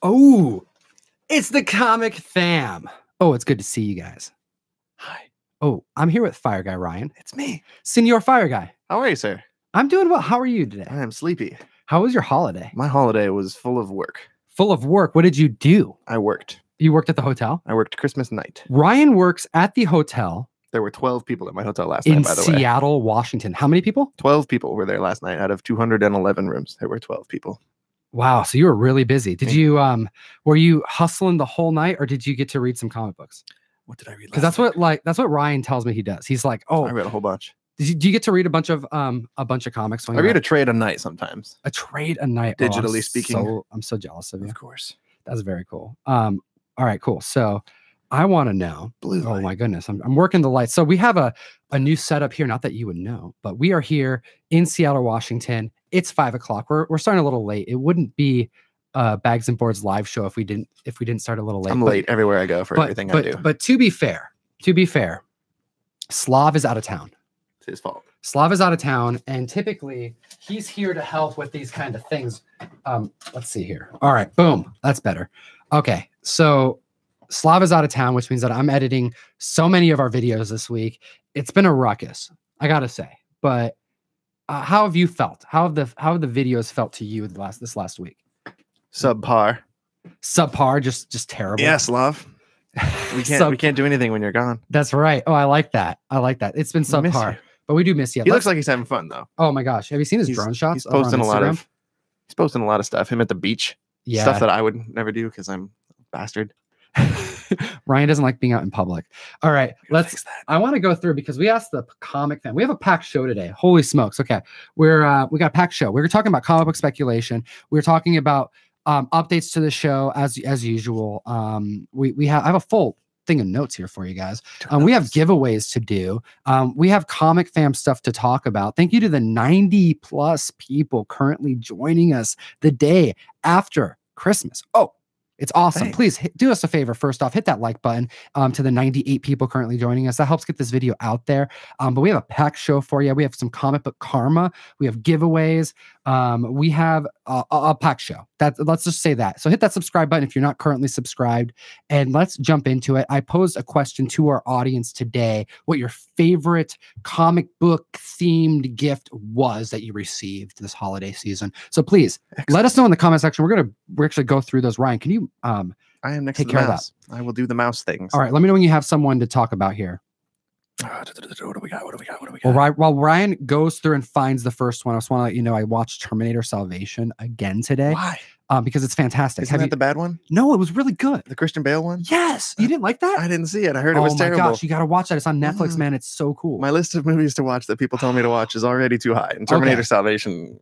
Oh, it's the comic fam. Oh, it's good to see you guys. Hi. Oh, I'm here with Fire Guy Ryan. It's me. Senor Fire Guy. How are you, sir? I'm doing well. How are you today? I am sleepy. How was your holiday? My holiday was full of work. Full of work. What did you do? I worked. You worked at the hotel? I worked Christmas night. Ryan works at the hotel. There were 12 people at my hotel last in night, by the way. Seattle, Washington. How many people? 12 people were there last night out of 211 rooms. There were 12 people. Wow. So you were really busy. Did you, were you hustling the whole night or did you get to read some comic books? What did I read? Because that's what Ryan tells me he does. He's like, oh, I read a whole bunch. do you get to read a bunch of comics? When I read a trade a night sometimes. A trade a night. Digitally speaking. I'm so jealous of you. Of course. That's very cool. All right, cool. So I want to know. Blue light. Oh my goodness. I'm working the lights. So we have a new setup here. Not that you would know, but we are here in Seattle, Washington. It's 5 o'clock. We're starting a little late. It wouldn't be Bags and Boards live show if we didn't start a little late. I'm late everywhere I go for everything I do. But to be fair, Slav is out of town. It's his fault. Slav is out of town, and typically he's here to help with these kind of things. Let's see here. All right, boom. That's better. Okay, so Slav is out of town, which means that I'm editing so many of our videos this week. It's been a ruckus, I gotta say. But how have you felt? How have the videos felt to you this last week? Subpar. Subpar, just terrible. Yes, love. We can't do anything when you're gone. That's right. Oh, I like that. It's been subpar, but we do miss you. He looks like he's having fun though. Oh my gosh, have you seen his drone shots? He's posting a lot of stuff. Him at the beach. Yeah, stuff that I would never do because I'm a bastard. Ryan doesn't like being out in public. All right, I want to go through because we asked the comic fan. We have a packed show today. Holy smokes. Okay. we got a packed show. We were talking about comic book speculation. We were talking about updates to the show as usual. I have a full thing of notes here for you guys. We have giveaways to do. We have comic fam stuff to talk about. Thank you to the 90 plus people currently joining us the day after Christmas. Oh, it's awesome. Thanks. Please do us a favor. First off, hit that like button to the 98 people currently joining us. That helps get this video out there. But we have a packed show for you. We have some comic book karma. We have giveaways. We have a packed show. Let's just say that. So hit that subscribe button if you're not currently subscribed. And let's jump into it. I posed a question to our audience today, what your favorite comic book themed gift was that you received this holiday season. So please let us know in the comment section. We're actually go through those. Ryan, can you I am next take to the care mouse. of that? I will do the mouse things. All right, let me know when you have someone to talk about here. What do we got? While Ryan goes through and finds the first one, I just want to let you know I watched Terminator Salvation again today. Why? Because it's fantastic. Isn't that the bad one? No, it was really good. The Christian Bale one? Yes. You didn't like that? I didn't see it. I heard it was terrible. Oh my gosh, you got to watch that. It's on Netflix, man. It's so cool. My list of movies to watch that people tell me to watch is already too high. And Terminator Salvation.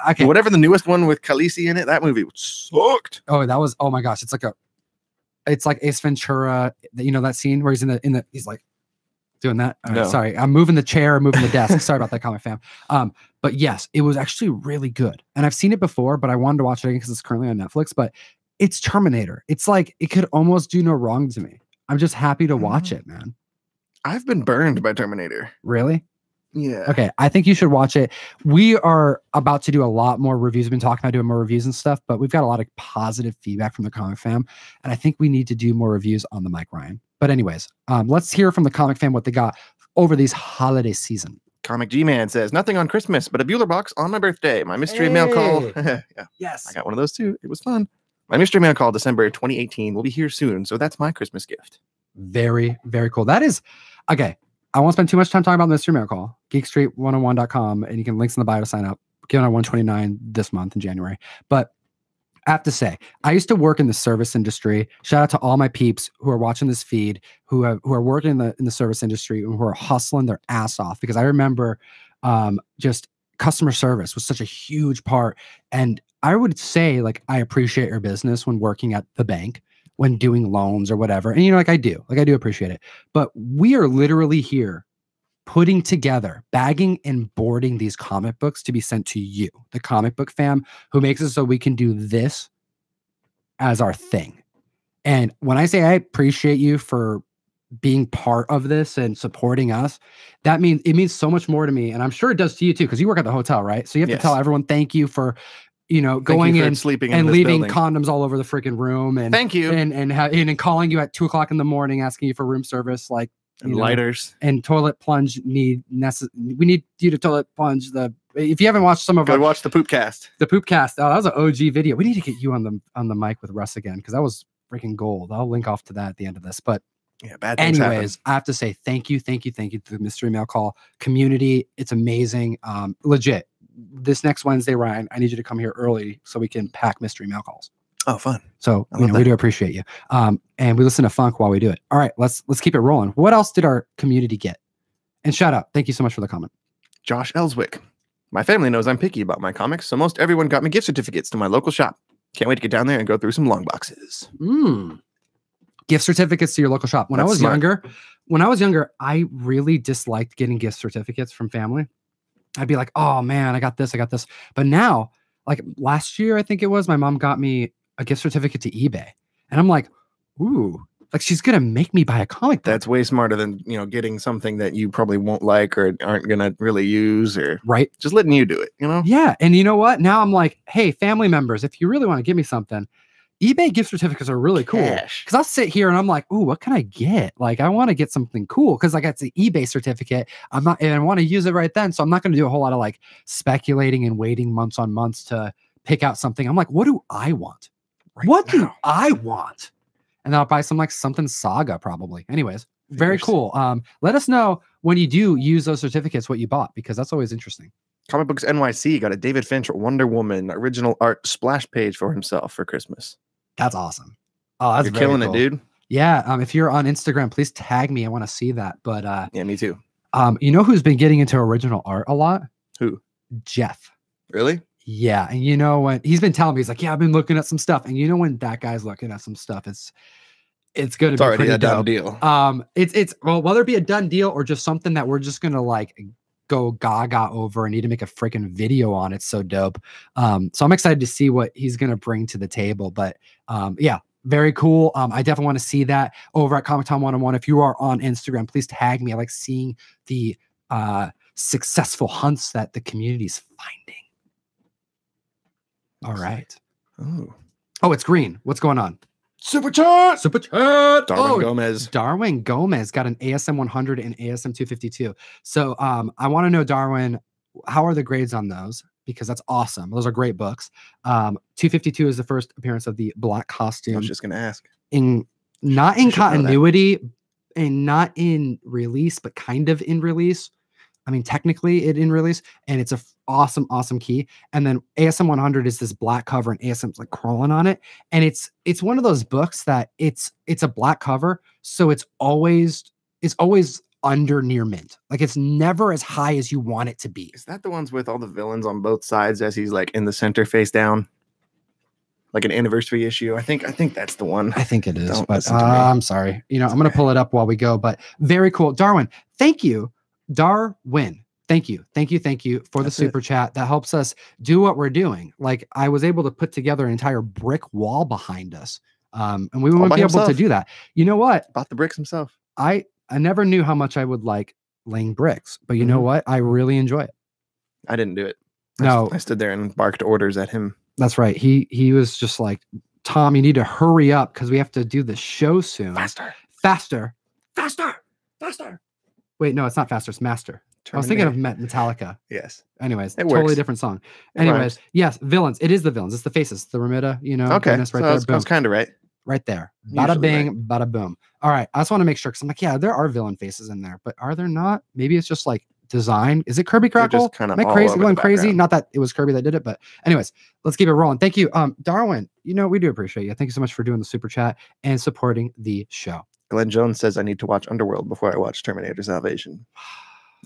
Okay. Whatever the newest one with Khaleesi in it, that movie sucked. Oh my gosh. It's like Ace Ventura. You know that scene where he's he's like doing that. No. Sorry, I'm moving the chair, moving the desk. Sorry about that, comic fam. But yes, it was actually really good, and I've seen it before, but I wanted to watch it again because it's currently on Netflix. But it's Terminator. It's like it could almost do no wrong to me. I'm just happy to watch it, man. I've been burned by Terminator. Really? Yeah. Okay, I think you should watch it. We are about to do a lot more reviews. We've been talking about doing more reviews and stuff, but we've got a lot of positive feedback from the comic fam, and I think we need to do more reviews on the mic, Ryan. But anyways, let's hear from the comic fam what they got over these holiday season. Comic G-Man says, nothing on Christmas, but a Bueller box on my birthday. My mystery mail call. Yeah. Yes. I got one of those too. It was fun. My mystery mail call, December 2018, will be here soon. So that's my Christmas gift. Very, very cool. That is, okay. I won't spend too much time talking about the mystery mail call. Geekstreet101.com, and you can links in the bio to sign up. Going on 129 this month in January. But I have to say, I used to work in the service industry. Shout out to all my peeps who are watching this feed, who are working in the service industry, and who are hustling their ass off. Because I remember just customer service was such a huge part. And I would say, like, I appreciate your business when working at the bank, when doing loans or whatever. And, you know, I do appreciate it. But we are literally here putting together, bagging and boarding these comic books to be sent to you, the comic book fam, who makes it so we can do this as our thing. And when I say I appreciate you for being part of this and supporting us, it means so much more to me. And I'm sure it does to you too, because you work at the hotel, right? So you have to tell everyone thank you for you know, Thank going you for in sleeping and in this leaving building. condoms all over the freaking room, and Thank you. and calling you at 2:00 in the morning, asking you for room service, like, And you know, lighters. and toilet plunge we need you to toilet plunge if you haven't watched some of Go watch the poop cast. the poop cast. Oh, that was an OG video. We need to get you on the mic with Russ again, because that was freaking gold. I'll link off to that at the end of this. But Yeah, bad things anyways, I have to say thank you to the Mystery Mail Call community. It's amazing. Legit. This next Wednesday, Ryan, I need you to come here early so we can pack Mystery Mail Calls. Oh, fun. So we do appreciate you. And we listen to funk while we do it. All right, let's keep it rolling. What else did our community get? And shout out. Thank you so much for the comment. Josh Ellswick. My family knows I'm picky about my comics, so most everyone got me gift certificates to my local shop. Can't wait to get down there and go through some long boxes. Gift certificates to your local shop. When I was younger, I really disliked getting gift certificates from family. I'd be like, oh man, I got this. But now, like last year, I think it was, my mom got me a gift certificate to eBay. And I'm like, ooh, like she's going to make me buy a comic book. That's way smarter than, you know, getting something that you probably won't like or aren't going to really use, or right. Just letting you do it, you know? Yeah. And you know what? Now I'm like, hey, family members, if you really want to give me something, eBay gift certificates are really cool. Because I'll sit here and I'm like, ooh, what can I get? Like, I want to get something cool because like it's an eBay certificate. And I want to use it right then. So I'm not going to do a whole lot of like speculating and waiting months on months to pick out something. I'm like, what do I want? What do I want? And then I'll buy something Saga probably. Anyways, very cool. Let us know when you do use those certificates what you bought, because that's always interesting. Comic Books NYC got a David Finch Wonder Woman original art splash page for himself for Christmas. That's awesome. Oh, that's You're killing cool. it, dude. Yeah. If you're on Instagram, please tag me. I want to see that. But yeah, me too. You know who's been getting into original art a lot? Who? Jeff. Really? Yeah. And you know when he's been telling me, he's like, yeah, I've been looking at some stuff. And you know when that guy's looking at some stuff, it's going to be already a done dope. deal. It's well, whether it be a done deal or just something that we're just gonna like go gaga over and need to make a freaking video on. It's so dope. So I'm excited to see what he's gonna bring to the table. But yeah, very cool. I definitely want to see that over at Comic Tom 101. If you are on Instagram, please tag me. I like seeing the successful hunts that the community's finding. All right. Oh, it's green. What's going on? Super chat. Darwin Gomez got an ASM 100 and ASM 252. So I want to know, Darwin, how are the grades on those? Because that's awesome. Those are great books. 252 is the first appearance of the black costume. I was just gonna ask. Not in continuity and not in release, but kind of in release. I mean, technically it in release, and it's a awesome key. And then ASM 100 is this black cover, and ASM's like crawling on it. And it's one of those books that it's a black cover, so it's always under near mint. Like it's never as high as you want it to be. Is that the ones with all the villains on both sides as he's like in the center face down? Like an anniversary issue. I think that's the one. I think it is, but I'm sorry. You know, I'm gonna pull it up while we go, but very cool. Darwin, thank you. Darwin, thank you for the super chat. That helps us do what we're doing. Like I was able to put together an entire brick wall behind us, and we wouldn't be able to do that. You know what? Bought the bricks himself. I never knew how much I would like laying bricks, but you know what? I really enjoy it. I didn't do it. I stood there and barked orders at him. That's right. He was just like, Tom, you need to hurry up because we have to do the show soon. Faster. Wait, no, it's not faster. It's master. I was thinking of Metallica. Yes. Anyways, totally different song. Anyways, yes, villains. It is the villains. It's the faces. The Remida, you know. Okay. Right there. I was kind of right. Right there. Bada bing, bada boom. All right. I just want to make sure because I'm like, yeah, there are villain faces in there, but are there not? Maybe it's just like design. Is it Kirby Crackle? Am I crazy? Going crazy? Not that it was Kirby that did it, but anyways, let's keep it rolling. Thank you, Darwin. You know we do appreciate you. Thank you so much for doing the super chat and supporting the show. Glenn Jones says I need to watch Underworld before I watch Terminator Salvation.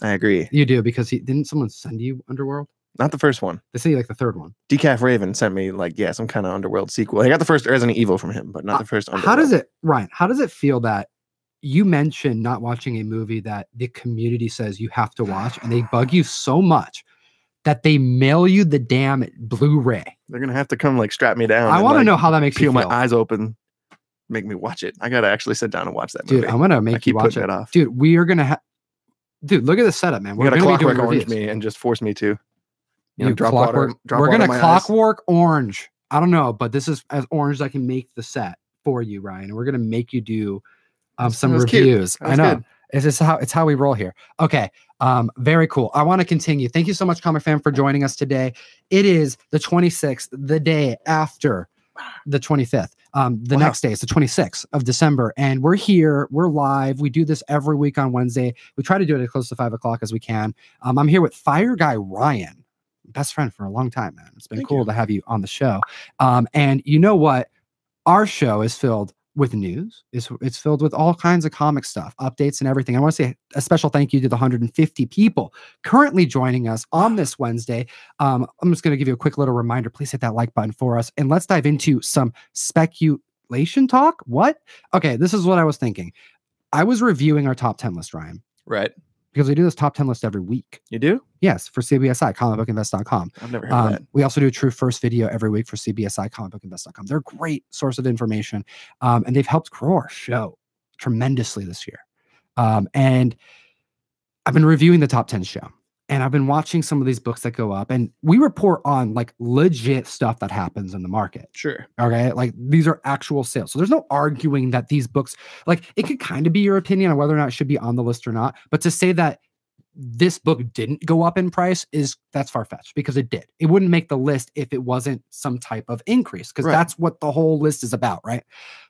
I agree. You do, because didn't someone send you Underworld? Not the first one. They say like the third one. Decaf Raven sent me some kind of Underworld sequel. I got the first Resident Evil from him, but not the first Underworld. How does it feel that you mentioned not watching a movie that the community says you have to watch, and they bug you so much that they mail you the damn Blu-ray? They're gonna have to come strap me down. I want to know how that makes you feel. My eyes open, make me watch it. I gotta actually sit down and watch that movie. Dude, I'm gonna make you watch it. Dude, we are gonna have. Dude, look at the setup, man. We're gonna Clockwork Orange me and just force me to. drop clockwork. water. Drop We're water gonna in my eyes. clockwork orange. I don't know, but this is as orange as I can make the set for you, Ryan. We're gonna make you do some that was cute. reviews. That was I know. good. It's just how we roll here. Okay. Very cool. I want to continue. Thank you so much, Comic Fam, for joining us today. It is the 26th, the day after the 25th. The next day is the 26th of December, and we're here. We're live. We do this every week on Wednesday. We try to do it as close to 5 o'clock as we can. I'm here with Fire Guy Ryan, best friend for a long time, man. It's been cool to have you on the show. And you know what? Our show is filled with news. It's filled with all kinds of comic stuff, updates and everything. I want to say a special thank you to the 150 people currently joining us on this Wednesday. I'm just going to give you a quick little reminder. Please hit that like button for us. And let's dive into some speculation talk. What? Okay, this is what I was thinking. I was reviewing our top 10 list, Ryan. Right. Because we do this top 10 list every week. You do? Yes, for CBSI, comicbookinvest.com. I've never heard of that. We also do a true first video every week for CBSI, comicbookinvest.com. They're a great source of information, and they've helped grow our show tremendously this year. And I've been reviewing the top 10 show, and I've been watching some of these books that go up, and we report on like legit stuff that happens in the market. Sure. Okay. Like these are actual sales. So there's no arguing that these books, like it could kind of be your opinion on whether or not it should be on the list or not. But to say that this book didn't go up in price that's far-fetched, because it did. It wouldn't make the list if it wasn't some type of increase, because that's what the whole list is about. Right.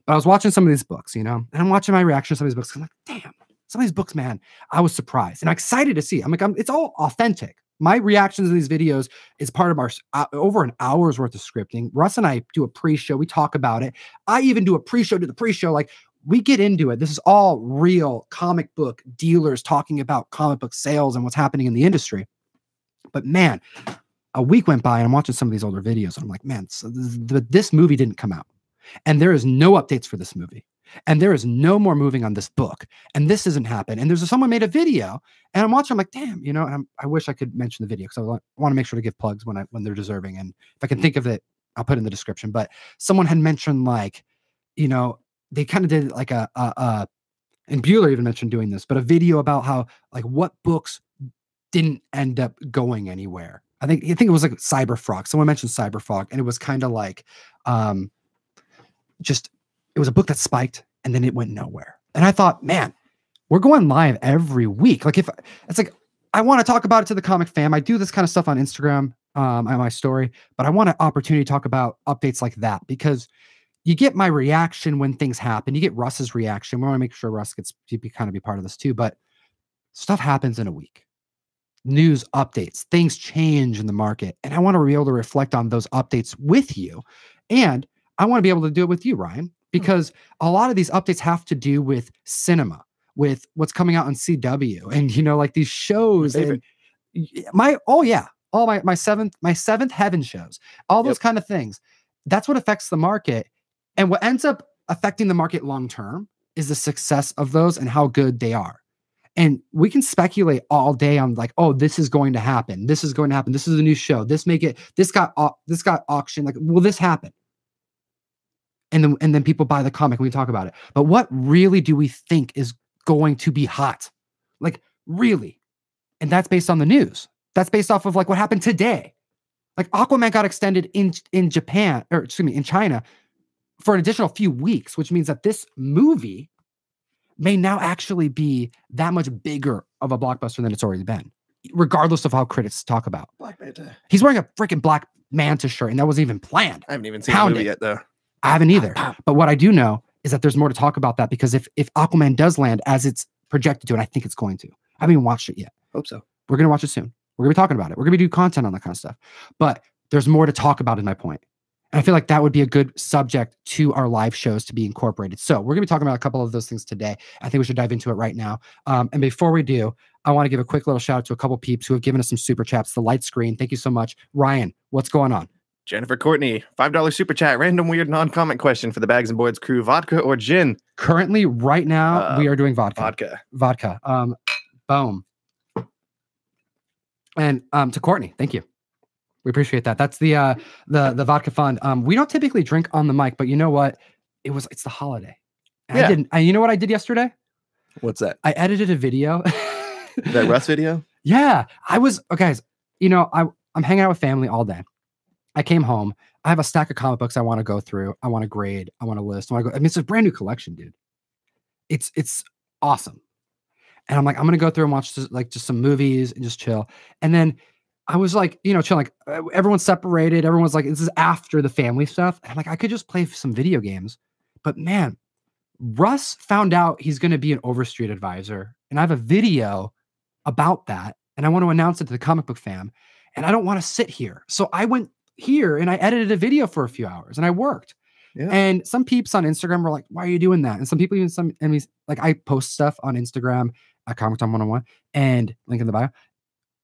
But I was watching some of these books, and I'm watching my reaction to some of these books. I'm like, damn, some of these books, man, I was surprised and I'm excited to see. I'm like, it's all authentic. My reactions to these videos is part of our over an hour's worth of scripting. Russ and I do a pre-show. We talk about it. I even do a pre-show to the pre-show. Like, we get into it. This is all real comic book dealers talking about comic book sales and what's happening in the industry. But man, a week went by and I'm watching some of these older videos and I'm like, man, so this movie didn't come out. And there is no updates for this movie. And there is no more moving on this book. And this hasn't happened. And there's someone made a video and I'm watching, I'm like, damn, and I wish I could mention the video because I want to make sure to give plugs when they're deserving. And if I can think of it, I'll put it in the description. But someone had mentioned like, they kind of did like and Bueller even mentioned doing this, but a video about how like what books didn't end up going anywhere. I think it was like Cyberfrog. Someone mentioned Cyberfrog, and it was kind of like it was a book that spiked and then it went nowhere. And I thought, man, we're going live every week. Like, if it's like, I want to talk about it to the comic fam. I do this kind of stuff on Instagram, on my story, but I want an opportunity to talk about updates like that, because you get my reaction when things happen. You get Russ's reaction. We want to make sure Russ gets to be part of this too, but stuff happens in a week. News updates, things change in the market. And I want to be able to reflect on those updates with you. And I want to be able to do it with you, Ryan, because a lot of these updates have to do with cinema, with what's coming out on CW and, like these shows and my seventh heaven shows, all those kind of things. That's what affects the market. And what ends up affecting the market long-term is the success of those and how good they are. And we can speculate all day on like, oh, this is going to happen. This is going to happen. This is a new show. This got auctioned. Like, will this happen? And then people buy the comic and we talk about it. But what really do we think is going to be hot? Like, really? And that's based on the news. That's based off of like what happened today. Like, Aquaman got extended in Japan, or excuse me, in China for an additional few weeks, which means that this movie may now actually be that much bigger of a blockbuster than it's already been, regardless of how critics talk about. Black Manta. He's wearing a freaking Black Manta shirt, and that wasn't even planned. I haven't even seen the movie yet, though. I haven't either. But what I do know is that there's more to talk about that, because if Aquaman does land as it's projected to, and I think it's going to, I haven't even watched it yet. Hope so. We're going to watch it soon. We're going to be talking about it. We're going to do content on that kind of stuff. But there's more to talk about, in my point. And I feel like that would be a good subject to our live shows to be incorporated. So we're going to be talking about a couple of those things today. I think we should dive into it right now. And before we do, I want to give a quick little shout out to a couple peeps who have given us some super chats. The light screen. Thank you so much. Ryan, what's going on? Jennifer Courtney, $5 super chat. Random weird non-comment question for the Bags and Boards crew. Vodka or gin? Currently, right now, we are doing vodka. Vodka. Boom. And to Courtney, thank you. We appreciate that. That's the vodka fund. We don't typically drink on the mic, but you know what? It's the holiday. And you know what I did yesterday? What's that? I edited a video. That Russ video? Yeah. Guys, I'm hanging out with family all day. I came home. I have a stack of comic books I want to go through. I want to grade. I want to list. I want to go. I mean, it's a brand new collection, dude. It's awesome. And I'm like, I'm gonna go through and watch just some movies and just chill. And then I was like, chilling. Like everyone's separated. Everyone's like, this is after the family stuff. And I'm like, I could just play some video games. But man, Russ found out he's gonna be an Overstreet advisor, and I have a video about that. And I want to announce it to the comic book fam. And I don't want to sit here. So I went here and I edited a video for a few hours and I worked. Yeah. And some peeps on Instagram were like, why are you doing that? And some people, even enemies, like I post stuff on Instagram at Comic Time 101 and link in the bio.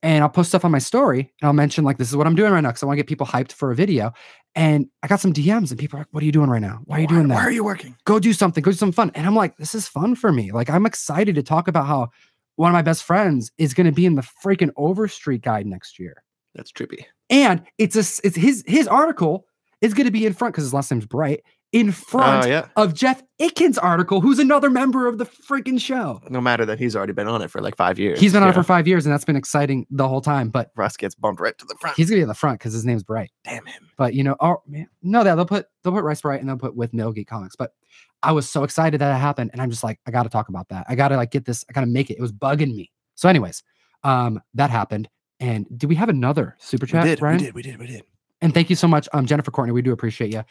And I'll post stuff on my story and I'll mention like, this is what I'm doing right now. Cause I want to get people hyped for a video. And I got some DMs and people are like, what are you doing right now? Why are you doing that? Why are you working? Go do something. Go do something fun. And I'm like, this is fun for me. Like, I'm excited to talk about how one of my best friends is going to be in the freaking Overstreet guide next year. That's trippy. And it's his article is going to be in front because his last name's Bright, in front of Jeff Itkin's article, who's another member of the freaking show. No matter that he's already been on it for like 5 years. He's been on it for 5 years, and that's been exciting the whole time. But Russ gets bumped right to the front. He's gonna be in the front because his name's Bright. Damn him. But oh man, no, they'll put Rice Bright and they'll put with Middle Geek Comics. But I was so excited that it happened, and I'm just like, I got to talk about that. I got to like get this. I got to make it. It was bugging me. So, anyways, that happened. And did we have another super chat, Ryan? We did. And thank you so much, Jennifer Courtney. We do appreciate you.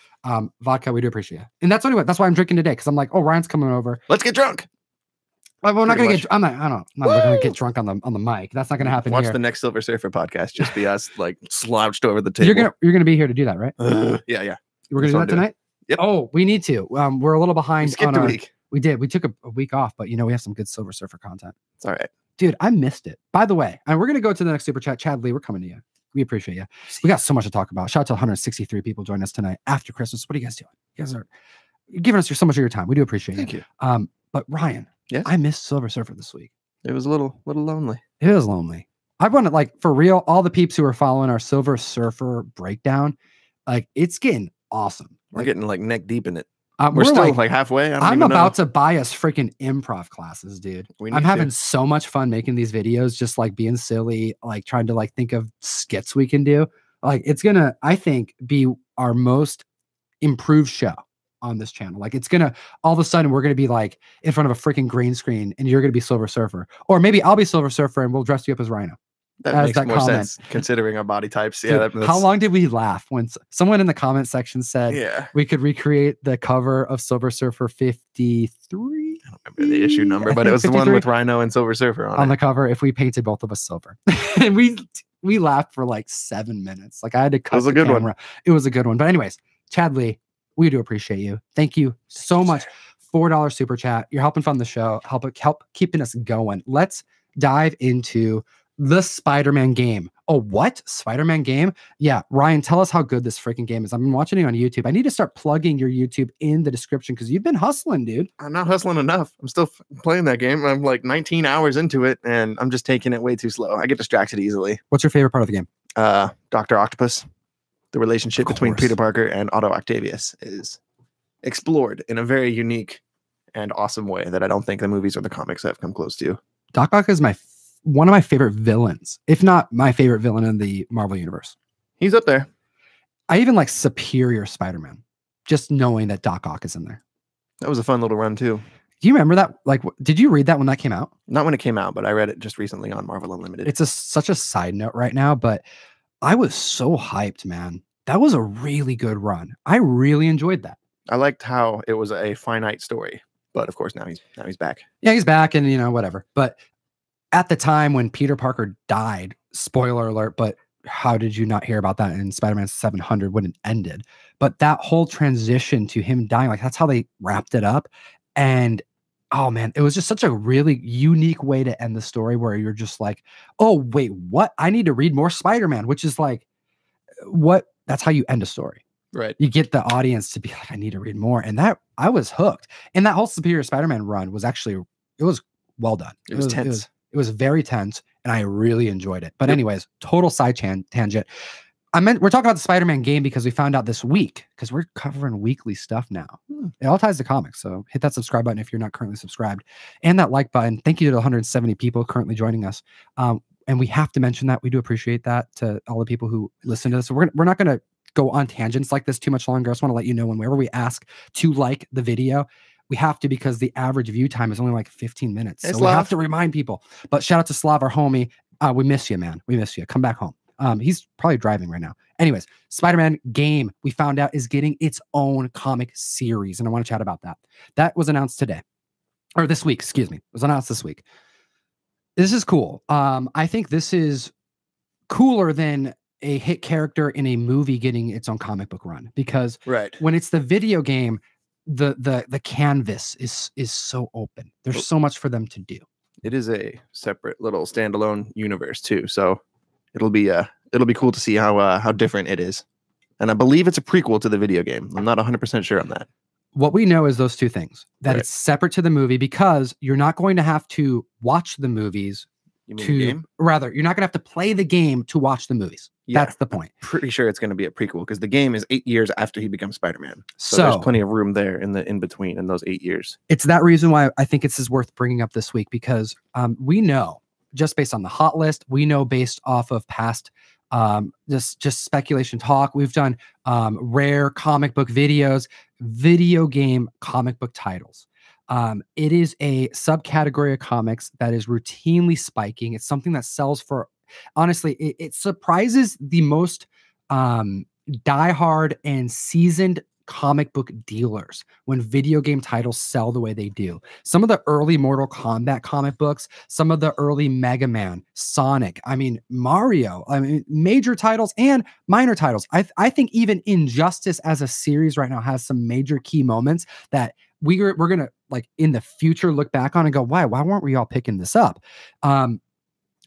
Vodka, we do appreciate you. And that's why I'm drinking today, because I'm like, oh, Ryan's coming over. Let's get drunk. Well, we're not gonna get. I'm not gonna get drunk on the mic. That's not gonna happen. Watch here. The next Silver Surfer podcast. Just be us like slouched over the table. You're gonna be here to do that, right? Yeah. We're gonna do that tonight. Yep. Oh, we need to. We're a little behind. We skipped a week. We did. We took a week off, but we have some good Silver Surfer content. It's all right. Dude, I missed it. By the way, and we're going to go to the next super chat. Chad Lee, we're coming to you. We appreciate you. We got so much to talk about. Shout out to 163 people joining us tonight after Christmas. What are you guys doing? You guys are giving us so much of your time. We do appreciate it. Thank you. But Ryan, yes? I missed Silver Surfer this week. It was a little lonely. It was lonely. I want to, like, for real, all the peeps who are following our Silver Surfer breakdown, like, it's getting awesome. We're getting like neck deep in it. We're still like halfway. I'm about to buy us freaking improv classes, dude. I'm having so much fun making these videos, just like being silly, like trying to like think of skits we can do. Like it's gonna, I think, be our most improved show on this channel. Like it's gonna, all of a sudden we're gonna be like in front of a freaking green screen and you're gonna be Silver Surfer. Or maybe I'll be Silver Surfer and we'll dress you up as Rhino. That makes more sense considering our body types. Dude, yeah. How long did we laugh when someone in the comment section said we could recreate the cover of Silver Surfer 53? I don't remember the issue number, but it was 53? The one with Rhino and Silver Surfer on the cover if we painted both of us silver. And we laughed for like 7 minutes. Like I had to cut the camera. One. It was a good one. But anyways, Chad Lee, we do appreciate you. Thank you so much. $4 super chat. You're helping fund the show. Help keeping us going. Let's dive into the Spider-Man game. Oh, what? Spider-Man game? Yeah, Ryan, tell us how good this freaking game is. I've been watching it on YouTube. I need to start plugging your YouTube in the description because you've been hustling, dude. I'm not hustling enough. I'm still playing that game. I'm like 19 hours into it, and I'm just taking it way too slow. I get distracted easily. What's your favorite part of the game? Dr. Octopus. The relationship between Peter Parker and Otto Octavius is explored in a very unique and awesome way that I don't think the movies or the comics have come close to. Doc Ock is one of my favorite villains, if not my favorite villain in the Marvel Universe. He's up there. I even like Superior Spider-Man, just knowing that Doc Ock is in there. That was a fun little run too. Do you remember that? Like, did you read that when that came out? Not when it came out, but I read it just recently on Marvel Unlimited. It's such a side note right now, but I was so hyped, man. That was a really good run. I really enjoyed that. I liked how it was a finite story, but of course now he's back. Yeah, he's back, and whatever. But at the time when Peter Parker died, spoiler alert, but how did you not hear about that in Spider-Man 700 when it ended? But that whole transition to him dying, like that's how they wrapped it up. And oh man, it was just such a really unique way to end the story where you're just like, oh wait, what? I need to read more Spider-Man, which is like that's how you end a story. Right. You get the audience to be like, I need to read more. And that I was hooked. And that whole Superior Spider-Man run was actually, it was well done. It was tense. It was very tense, and I really enjoyed it. But anyways, total side tangent. We're talking about the Spider-Man game because we found out this week, because we're covering weekly stuff now. It all ties to comics, so hit that subscribe button if you're not currently subscribed, and that like button. Thank you to the 170 people currently joining us. and we have to mention that. We do appreciate that to all the people who listen to this. So we're not going to go on tangents like this too much longer. I just want to let you know whenever we ask to like the video, we have to, because the average view time is only like 15 minutes. Hey, so Slav. we have to remind people. But shout out to Slav, our homie. We miss you, man. We miss you. Come back home. He's probably driving right now. Anyways, Spider-Man game, we found out, is getting its own comic series. And I want to chat about that. That was announced today. Or this week, excuse me. It was announced this week. This is cool. I think this is cooler than a hit character in a movie getting its own comic book run, because when it's the video game, the canvas is so open. There's so much for them to do. It is a separate little standalone universe too, so it'll be cool to see how different it is. And I believe it's a prequel to the video game. I'm not 100% sure on that. What we know is those two things, that it's separate to the movie, because you're not going to have to watch the movies. You mean the game? Rather, you're not going to have to play the game to watch the movies. Yeah, that's the point. Pretty sure it's going to be a prequel, because the game is 8 years after he becomes Spider-Man. So there's plenty of room there in between in those 8 years. It's that reason why I think this is worth bringing up this week, because we know, just based on the hot list, we know based off of past just speculation talk, we've done rare comic book videos, video game comic book titles. It is a subcategory of comics that is routinely spiking. It's something that sells for, honestly, it surprises the most diehard and seasoned comic book dealers when video game titles sell the way they do. Some of the early Mortal Kombat comic books, some of the early Mega Man, Sonic, I mean, Mario, I mean, major titles and minor titles. I think even Injustice as a series right now has some major key moments that we're going to, like, in the future look back on and go, why weren't we all picking this up?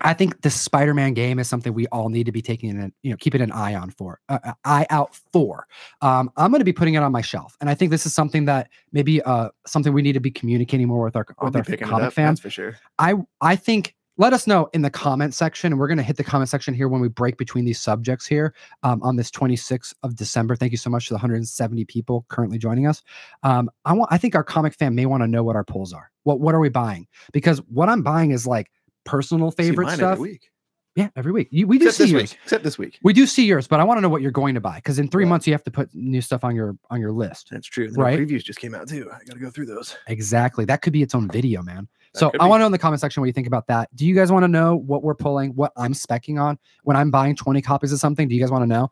I think the Spider-Man game is something we all need to be taking keeping an eye on for, eye out for. I'm going to be putting it on my shelf, and I think this is something that maybe something we need to be communicating more with our comic fans for sure. I think, let us know in the comment section, and we're going to hit the comment section here when we break between these subjects here on this 26th of December. Thank you so much to the 170 people currently joining us. I think our comic fan may want to know what our polls are. What are we buying? Because what I'm buying is like personal favorite stuff. Every week. Yeah, every week. We do see yours. Except this week. We do see yours, but I want to know what you're going to buy, because in 3 months you have to put new stuff on your list. That's true. Right? Previews just came out too. I got to go through those. Exactly. That could be its own video, man. So I want to know in the comment section what you think about that. Do you guys want to know what we're pulling, what I'm speccing on when I'm buying 20 copies of something? Do you guys want to know?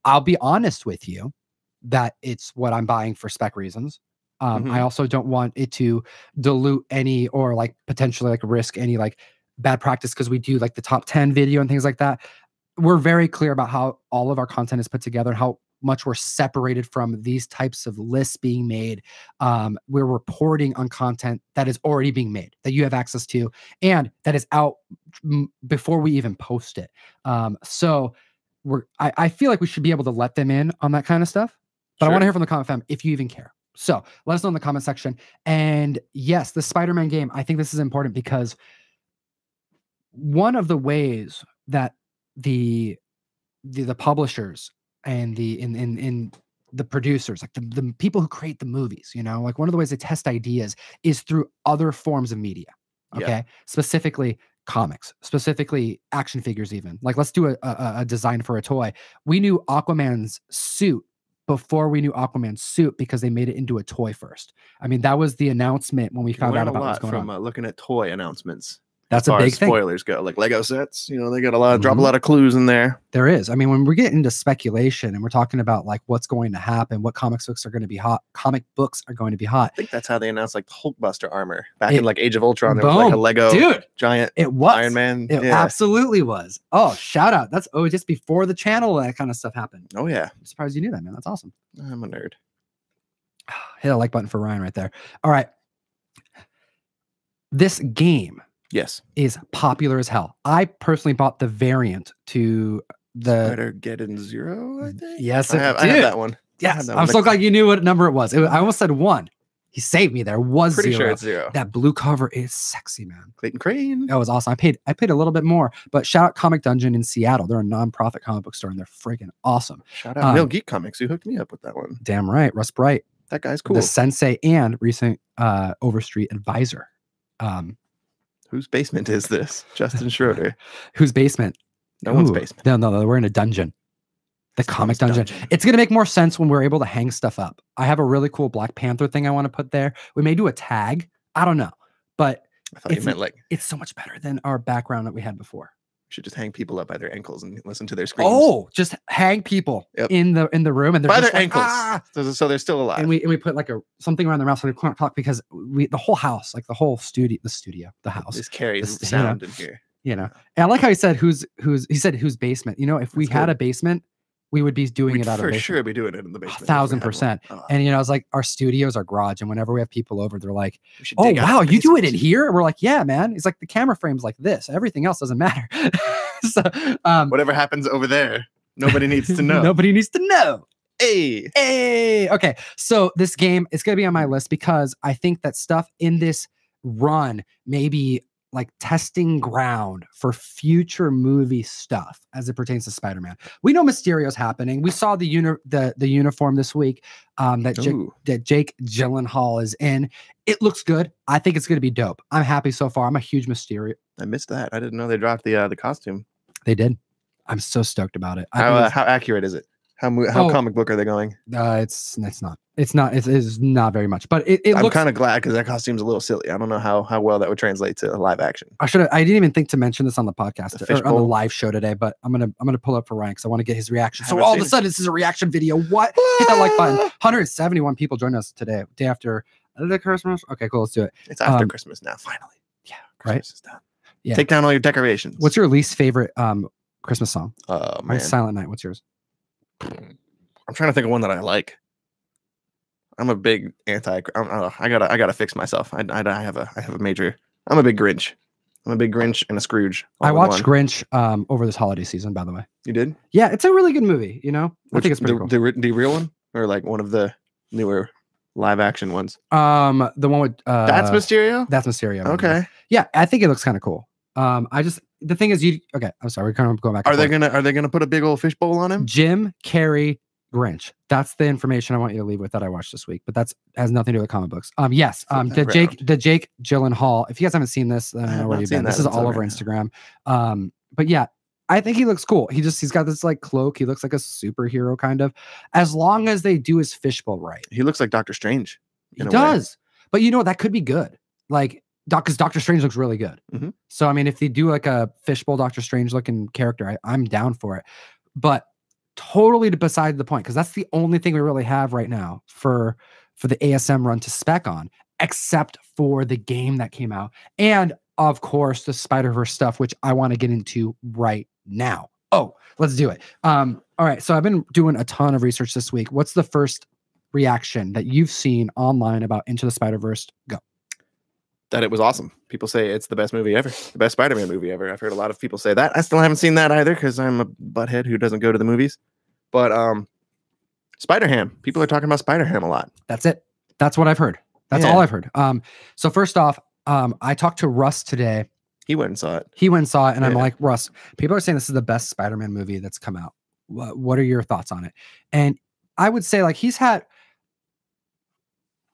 I'll be honest with you that it's what I'm buying for spec reasons. I also don't want it to dilute any, or like potentially like risk any like bad practice, because we do like the top 10 video and things like that. We're very clear about how all of our content is put together and how much we're separated from these types of lists being made. We're reporting on content that is already being made, that you have access to, and that is out before we even post it. So I feel like we should be able to let them in on that kind of stuff. But I want to hear from the comment fam if you even care. So let us know in the comment section. And yes, the Spider-Man game, I think this is important, because one of the ways that the publishers and the producers, like the people who create the movies, like one of the ways they test ideas is through other forms of media. Okay. Specifically comics, specifically action figures, even. Like, let's do a design for a toy. We knew Aquaman's suit before we knew Aquaman's suit, because they made it into a toy first. I mean, that was the announcement when we found out about what's going on. From looking at toy announcements. That's a big thing. Spoilers go, like Lego sets, they got drop a lot of clues in there. There is. I mean, when we get into speculation and we're talking about like what's going to happen, what comic books are going to be hot. I think that's how they announced like the Hulkbuster armor back in like Age of Ultron. There was like a Lego giant. It was Iron Man. It absolutely was. Oh, shout out. That's just before the channel that kind of stuff happened. Oh yeah. I'm surprised you knew that, man. That's awesome. I'm a nerd. Hit a like button for Ryan right there. All right. This game. Yes, is popular as hell. I personally bought the variant to the Spider-Geddon Zero, I think. Yes, I have that one. Yes, I'm so glad you knew what number it was. I almost said 1. He saved me there. Was pretty 0. Sure it's 0. That blue cover is sexy, man. Clayton Crane. That was awesome. I paid a little bit more, but shout out Comic Dungeon in Seattle. They're a non-profit comic book store, and they're freaking awesome. Shout out Real Geek Comics, who hooked me up with that one. Damn right, Russ Bright. That guy's cool. The sensei and recent Overstreet advisor. Whose basement is this? Justin Schroeder. Whose basement? No one's basement. No, we're in a dungeon. The comic dungeon. It's going to make more sense when we're able to hang stuff up. I have a really cool Black Panther thing I want to put there. We may do a tag. I don't know. But I thought you meant like it's so much better than our background that we had before. We should just hang people up by their ankles and listen to their screams. Oh, just hang people in the room and they're by just their like, ankles. So they're still alive. And we put like something around their mouth so they can't talk because the whole house, like the whole the house. This carries sound in here. You know. And I like how he said whose basement. You know, if we had a basement, we would be doing it out of for sure be doing it in the basement. 1,000%. And you know, it's like our studio's our garage, and whenever we have people over, they're like, "Oh wow, you do it in here?" And we're like, "Yeah, man." It's like the camera frame's like this. Everything else doesn't matter. So, whatever happens over there, nobody needs to know. Nobody needs to know. Hey. Okay, so this game is going to be on my list because I think that stuff in this run may be like testing ground for future movie stuff as it pertains to Spider-Man. We know Mysterio's happening. We saw the uniform this week that Jake Gyllenhaal is in. It looks good. I think it's going to be dope. I'm happy so far. I'm a huge Mysterio. I missed that. I didn't know they dropped the costume. They did. I'm so stoked about it. How accurate is it? How comic book are they going? It's not. It is not very much, but it I'm looks kind of glad because that costume's a little silly. I don't know how well that would translate to live action. I didn't even think to mention this on the podcast or on the live show today, but I'm gonna pull up for Ryan because I want to get his reaction. So all of a sudden, this is a reaction video. What? Hit that like button. 171 people joined us today, day after the Christmas. Okay, cool. Let's do it. It's after Christmas now. Finally, yeah, Christmas is done. Yeah, take down all your decorations. What's your least favorite Christmas song? Man. Silent Night. What's yours? I'm trying to think of one that I like. I'm a big I gotta fix myself. I have a major. I'm a big Grinch. I'm a big Grinch and a Scrooge. I watched Grinch over this holiday season. By the way, you did? Yeah, it's a really good movie. You know, I think it's pretty cool. The real one, or like one of the newer live action ones? The one with that's Mysterio. That's Mysterio. Okay. Yeah, I think it looks kind of cool. The thing is, okay. I'm sorry, we're kind of going back. Are they gonna put a big old fishbowl on him? Jim Carrey Grinch. That's the information I want you to leave with that I watched this week, but has nothing to do with comic books. Yes. The Jake Gyllenhaal. If you guys haven't seen this, I don't know where you've been. This is all over Instagram. But yeah, I think he looks cool. He's got this like cloak. He looks like a superhero kind of. As long as they do his fishbowl right. He looks like Doctor Strange. He does. But you know that could be good. Like because Doctor Strange looks really good. Mm-hmm. So I mean, if they do like a fishbowl Doctor Strange looking character, I'm down for it. But totally beside the point, because that's the only thing we really have right now for the ASM run to spec on, except for the game that came out, and of course the Spider-Verse stuff, which I want to get into right now. Oh, let's do it. All right, so I've been doing a ton of research this week. What's the first reaction that you've seen online about Into the Spider-Verse? Go. That it was awesome. People say it's the best movie ever, the best Spider-Man movie ever. I've heard a lot of people say that. I still haven't seen that either because I'm a butthead who doesn't go to the movies. But Spider-Ham. People are talking about Spider-Ham a lot. That's it. That's what I've heard. That's all I've heard. So first off, I talked to Russ today. He went and saw it. And I'm like, Russ, people are saying this is the best Spider-Man movie that's come out. What are your thoughts on it? And I would say like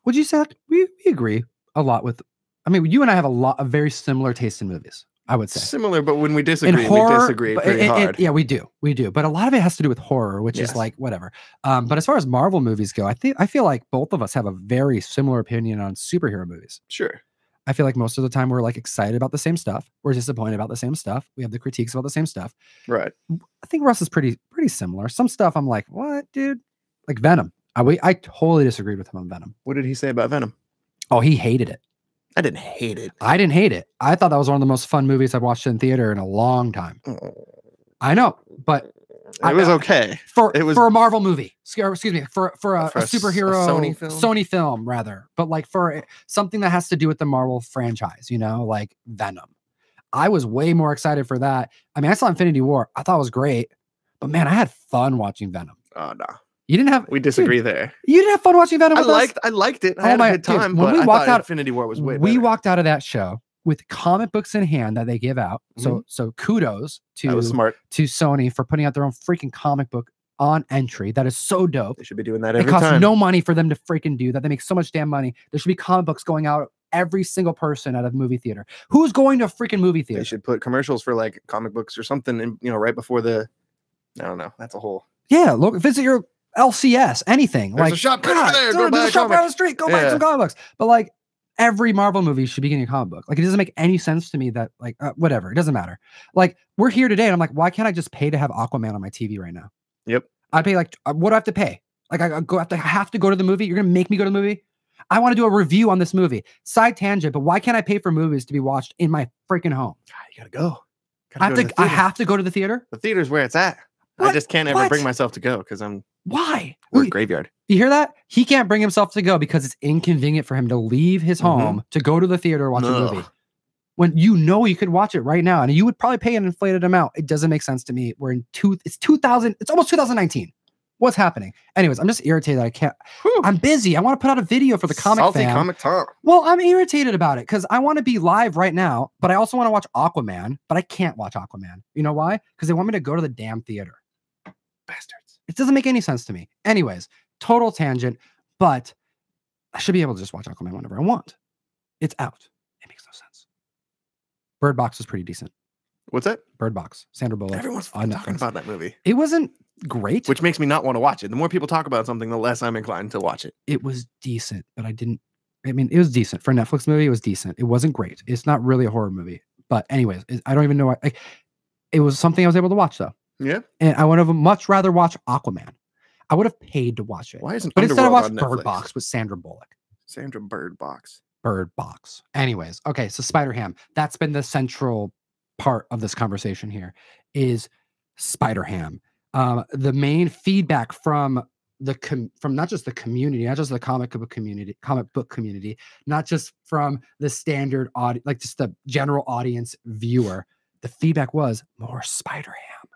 would you say that? We agree a lot with. I mean, you and I have a very similar taste in movies, I would say. Similar, but when we disagree, we disagree pretty hard. Yeah, we do. But a lot of it has to do with horror, which is like whatever. But as far as Marvel movies go, I feel like both of us have a very similar opinion on superhero movies. Sure. I feel like most of the time we're like excited about the same stuff. We're disappointed about the same stuff. We have the critiques about the same stuff. Right. I think Russ is pretty similar. Some stuff I'm like, what, dude? Like Venom. I totally disagreed with him on Venom. What did he say about Venom? Oh, he hated it. I didn't hate it. I didn't hate it. I thought that was one of the most fun movies I've watched in theater in a long time. I know, but it was okay. For a Marvel movie. Excuse me, for a superhero a Sony film rather. But like for something that has to do with the Marvel franchise, you know, like Venom. I was way more excited for that. I mean, I saw Infinity War. I thought it was great. But man, I had fun watching Venom. Oh no. You didn't have. We disagree there. You didn't have fun watching Venom. I liked it. I had a good time. Dude, when we walked out, Infinity War was way better. We walked out of that show with comic books in hand that they give out. Mm-hmm. So kudos to Sony for putting out their own freaking comic book on entry. That is so dope. They should be doing that every time. It costs no money for them to freaking do that. They make so much damn money. There should be comic books going out every single person at a movie theater. Who's going to a freaking movie theater? They should put commercials for like comic books or something, and right before the. I don't know. That's a whole. Yeah, look, visit your LCS, anything. There's like a shop right God, there. dude, there's a shop right on the street. Go buy some comic books. But like every Marvel movie should be getting a comic book. Like it doesn't make any sense to me that like whatever. It doesn't matter. Like we're here today, and I'm like, why can't I just pay to have Aquaman on my TV right now? Yep. I'd pay like what do I have to pay? Like I have to go to the movie. You're gonna make me go to the movie. I want to do a review on this movie. Side tangent, but why can't I pay for movies to be watched in my freaking home? God, you gotta go. I have to go to the theater. The theater's where it's at. What? I just can't ever bring myself to go because I'm. Why? We're a graveyard. You hear that? He can't bring himself to go because it's inconvenient for him to leave his home to go to the theater to watch a movie. When you could watch it right now and you would probably pay an inflated amount. It doesn't make sense to me. It's 2000. It's almost 2019. What's happening? Anyways, I'm just irritated that I can't. Whew. I'm busy. I want to put out a video for the comic Salty fan. Comic Tom. Well, I'm irritated about it because I want to be live right now, but I also want to watch Aquaman, but I can't watch Aquaman. You know why? Because they want me to go to the damn theater. Bastards. It doesn't make any sense to me. Anyways, total tangent, but I should be able to just watch Aquaman whenever I want. It's out. It makes no sense. Bird Box was pretty decent. What's that? Bird Box. Sandra Bullock. Everyone's talking about that movie. It wasn't great. Which makes me not want to watch it. The more people talk about something, the less I'm inclined to watch it. It was decent, but it was decent. For a Netflix movie, it was decent. It wasn't great. It's not really a horror movie. But anyways, I don't even know. It was something I was able to watch, though. Yeah. And I would have much rather watch Aquaman. I would have paid to watch it. Why isn't But instead I watched Netflix? Bird Box with Sandra Bullock. Sandra Bird Box. Bird Box. Anyways, okay, so Spider-Ham. That's been the central part of this conversation here is Spider-Ham. The main feedback from from not just the community, not just the comic book community, not just from the standard audience, like just the general audience viewer. The feedback was more Spider-Ham.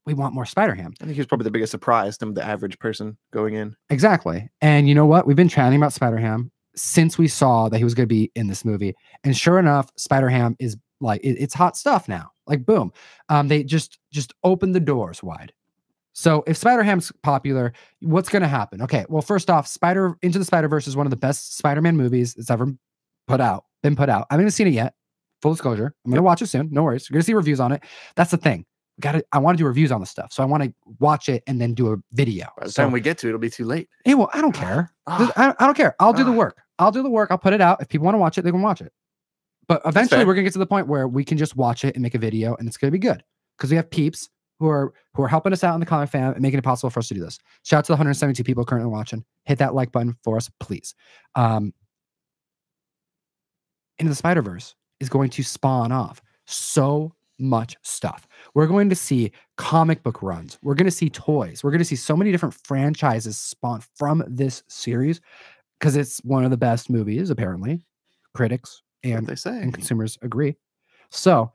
We want more Spider-Ham. I think he was probably the biggest surprise to the average person going in. Exactly. And you know what? We've been chatting about Spider-Ham since we saw that he was going to be in this movie. And sure enough, Spider-Ham is like, it's hot stuff now. Like, boom. They just opened the doors wide. So if Spider-Ham's popular, what's going to happen? Okay, well, first off, Into the Spider-Verse is one of the best Spider-Man movies that's ever been put out. I haven't even seen it yet. Full disclosure. I'm going to watch it soon. No worries. You're going to see reviews on it. That's the thing. I want to do reviews on the stuff. So I want to watch it and then do a video. By the time we get to it, it'll be too late. Hey, well, I don't care. I don't care. I'll do the work. I'll put it out. If people want to watch it, they can watch it. But eventually we're going to get to the point where we can just watch it and make a video and it's going to be good. Because we have peeps who are helping us out in the comic fan and making it possible for us to do this. Shout out to the 172 people currently watching. Hit that like button for us, please. Into the Spider-Verse is going to spawn off so much stuff. We're going to see comic book runs. We're going to see toys. We're going to see so many different franchises spawn from this series because it's one of the best movies, apparently. Critics and consumers agree. So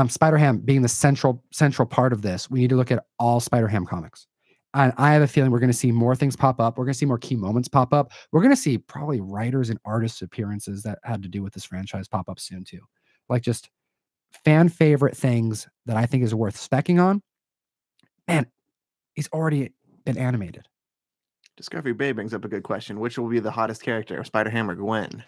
Spider-Ham being the central part of this, we need to look at all Spider-Ham comics. And I have a feeling we're going to see more things pop up. We're going to see more key moments pop up. We're going to see probably writers and artists appearances that had to do with this franchise pop up soon too. Like just fan favorite things that I think is worth specking on. Man, he's already been animated. Discovery Bay brings up a good question. Which will be the hottest character, Spider-Ham or Gwen?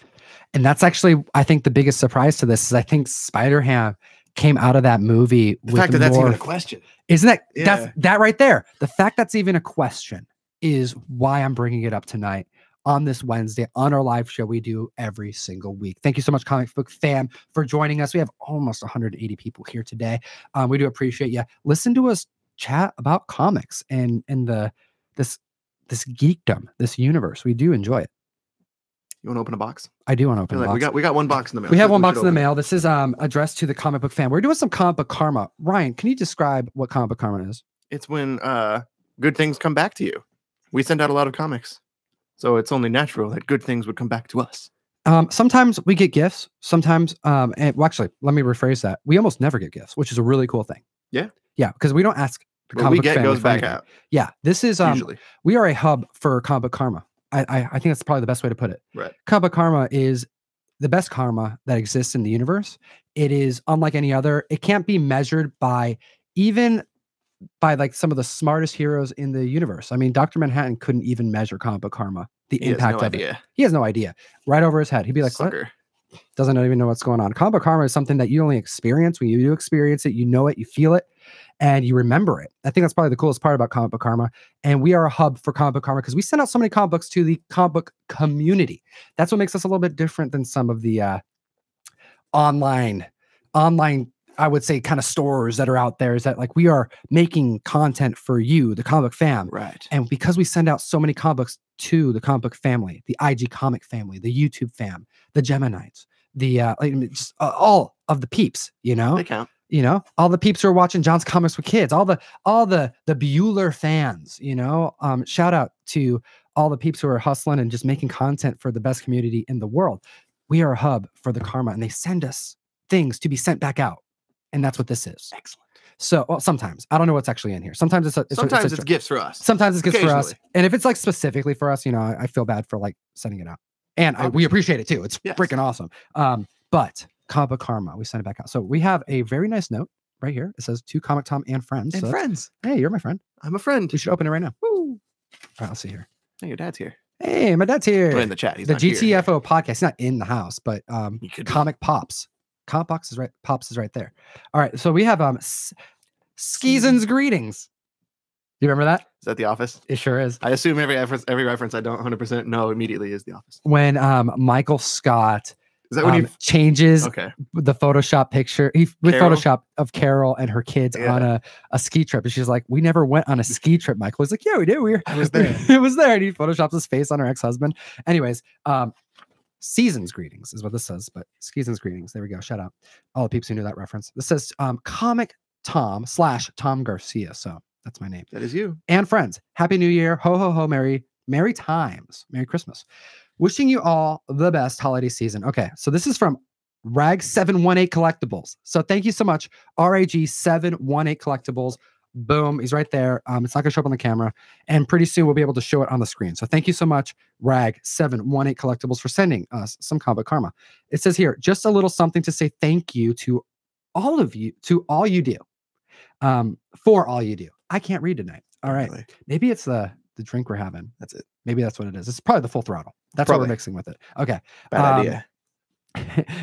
And that's actually, I think, the biggest surprise to this is I think Spider-Ham came out of that movie the fact that that's even a question. Isn't that that right there? The fact that's even a question is why I'm bringing it up tonight on this Wednesday on our live show we do every single week. Thank you so much, Comic Book Fam, for joining us. We have almost 180 people here today. We do appreciate you. Listen to us chat about comics and this geekdom, this universe. We do enjoy it. You want to open a box? I do want to open a box. We got one box in the mail. We have one box in the mail. This is addressed to the Comic Book Fan. We're doing some comic book karma. Ryan, can you describe what comic book karma is? It's when good things come back to you. We send out a lot of comics, so it's only natural that good things would come back to us. Sometimes we get gifts. Sometimes, actually, let me rephrase that. We almost never get gifts, which is a really cool thing. Yeah. Yeah, because we don't ask the what we get goes back out. Yeah, this is usually. We are a hub for comic book karma. I think that's probably the best way to put it. Right. Comic book karma is the best karma that exists in the universe. It is unlike any other. It can't be measured by like some of the smartest heroes in the universe. I mean, Dr. Manhattan couldn't even measure comic book karma, the impact of it. He has no idea. Right over his head. He'd be like, sucker. What? doesn't even know what's going on. Comic book karma is something that you only experience. When you do experience it, you know it, you feel it, and you remember it. I think that's probably the coolest part about comic book karma. And we are a hub for comic book karma because we send out so many comic books to the comic book community. That's what makes us a little bit different than some of the online, I would say, kind of stores that are out there. Is that like we are making content for you, the comic book fam. Right. And because we send out so many comic books to the comic book family, the IG comic family, the YouTube fam, the Geminites, the just all of the peeps, you know, They count. you know, all the peeps who are watching John's Comics with Kids, all the Bueller fans, you know, shout out to all the peeps who are hustling and just making content for the best community in the world. We are a hub for the karma, and they send us things to be sent back out. And that's what this is. Excellent. So, well, sometimes I don't know what's actually in here. Sometimes it's gifts for us. Sometimes it's gifts for us. Occasionally. And if it's like specifically for us, you know, I feel bad for like sending it out. And we appreciate it too. It's freaking awesome. But comic book karma, we send it back out. So we have a very nice note right here. It says to Comic Tom and friends. And friends. Hey, you're my friend. I'm a friend. We should open it right now. Woo. All right, let's see here. Hey, your dad's here. Hey, my dad's here. Well, in the chat. He's The not here. GTFO podcast. He's not in the house, but He could be. Comic Pops. Comic Box is right. Pops is right there. All right. So we have Skeezen's greetings. You remember that? Is that The Office? It sure is. I assume every reference I don't 100% know immediately is The Office. When Michael Scott Is that when he changes Okay. the Photoshop picture with Carol? Photoshop of Carol and her kids on a ski trip, and she's like, "We never went on a ski trip." Michael was like, "Yeah, we did. I was there." It was there." And he photoshops his face on her ex-husband. Anyways, Season's greetings is what this says, but Season's greetings. There we go. Shout out all the peeps who knew that reference. This says Comic Tom / Tom Garcia. So that's my name. That is you. And friends, Happy New Year. Ho, ho, ho. Merry times. Merry Christmas. Wishing you all the best holiday season. Okay, so this is from Rag718 Collectibles. So thank you so much, RAG718 Collectibles. Boom, he's right there. It's not going to show up on the camera, and pretty soon we'll be able to show it on the screen. So thank you so much, Rag718 Collectibles, for sending us some comic karma. It says here, just a little something to say thank you to all of you, to all you do, for all you do. I can't read tonight. All right, Really. maybe it's the drink we're having. That's it. Maybe that's what it is. It's probably the full throttle. That's what we're mixing with it. Okay. Bad idea.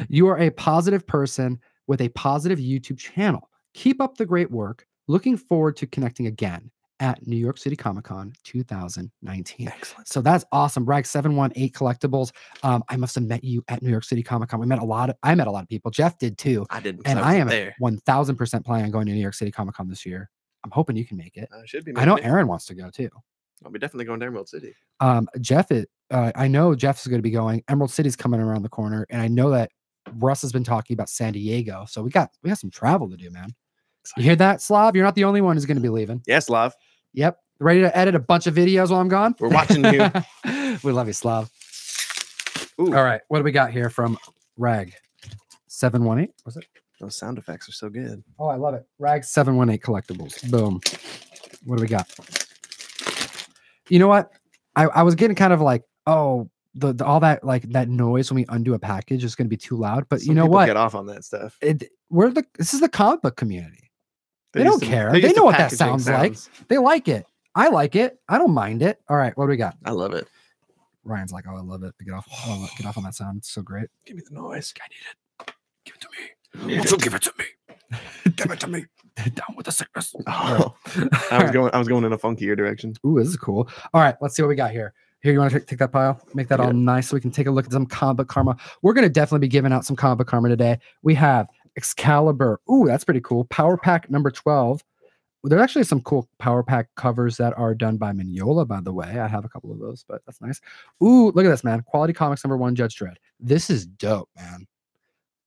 You are a positive person with a positive YouTube channel. Keep up the great work. Looking forward to connecting again at New York City Comic Con 2019. Excellent. So that's awesome. Rag718 Collectibles. I must have met you at New York City Comic Con. I met a lot of people. Jeff did too. I didn't. And I am there. 1000% planning on going to New York City Comic Con this year. I'm hoping you can make it. I should be. I know making it. Aaron wants to go too. I'll be definitely going to Emerald City. Jeff is, I know Jeff's going to be going. Emerald City's coming around the corner, and I know that Russ has been talking about San Diego. So we got some travel to do, man. You hear that, Slav? You're not the only one who's going to be leaving. Yes, love. Yep. Ready to edit a bunch of videos while I'm gone? We're watching you. We love you, Slav. Ooh, All right. What do we got here from Rag 718? Was it? those sound effects are so good. Oh, I love it. Rag 718 Collectibles. Boom. What do we got? You know what? I was getting kind of like, oh, the all that like that noise when we undo a package is going to be too loud. But Some you know people what? Get off on that stuff. This is the comic book community. They used don't to- care. they're They used know to what that packaging sounds like. sounds. They like it. I like it. I don't mind it. All right, what do we got? I love it. Ryan's like, oh, I love it. Get off. Oh, get off on that sound. It's so great. Give me the noise. I need it. Give it to me. Need Also it. give it to me. Give it to me. Down with the sickness. Oh, I was going in a funkier direction. Ooh, this is cool. All right, let's see what we got here. Here, you want to take that pile? Make that all Yeah. nice so we can take a look at some comic book karma. We're going to definitely be giving out some comic book karma today. We have Excalibur. Ooh, that's pretty cool. Power Pack number 12. There's actually some cool Power Pack covers that are done by Mignola, by the way. I have a couple of those, but that's nice. Ooh, look at this, man. Quality Comics number 1, Judge Dredd. This is dope, man.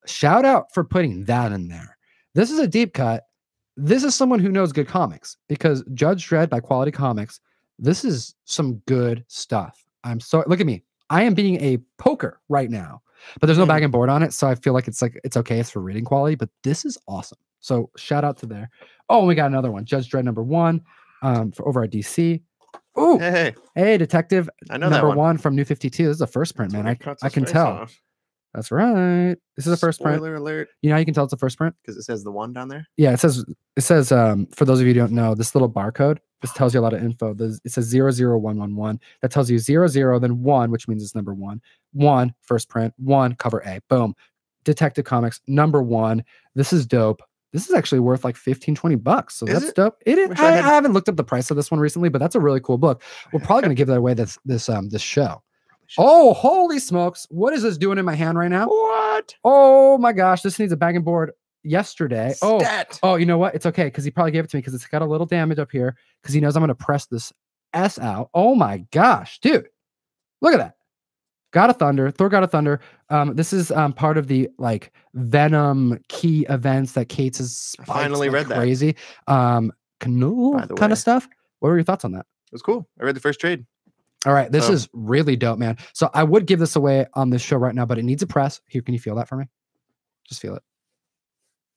Shout out for putting that in there. This is a deep cut. This is someone who knows good comics, because Judge Dredd by Quality Comics, this is some good stuff. Look at me. I am being a poker right now, but there's no bag and board on it. So I feel like it's okay. It's for reading quality, but this is awesome. So shout out to there. Oh, and we got another one. Judge Dredd number 1 for over at DC. Ooh, hey, Detective I know number that 1 from New 52. This is a first print, man. I can tell. That's right. This is a first print. Spoiler alert, You know how you can tell it's a first print? because it says the one down there. Yeah, it says for those of you who don't know, this little barcode This tells you a lot of info. It says 00111. That tells you 00, then 1, which means it's number 1. 1, first print. 1, cover A. Boom. Detective Comics, number 1. This is dope. This is actually worth like 15, 20 bucks. So that's dope. It is. I haven't looked up the price of this one recently, but that's a really cool book. We're probably going to give that away this show. Oh, holy smokes. What is this doing in my hand right now? What? Oh my gosh. This needs a bag and board yesterday. Stat. Oh, you know what? It's okay because he probably gave it to me because it's got a little damage up here because he knows I'm going to press this S out. Oh my gosh, dude. Look at that. God of Thunder, Thor God of Thunder. This is part of the like Venom key events that Kate's is finally read crazy. Canoe kind of stuff. What were your thoughts on that? It was cool. I read the first trade. All right, this is really dope, man. So I would give this away on this show right now, but it needs a press. Here, can you feel that for me? Just feel it.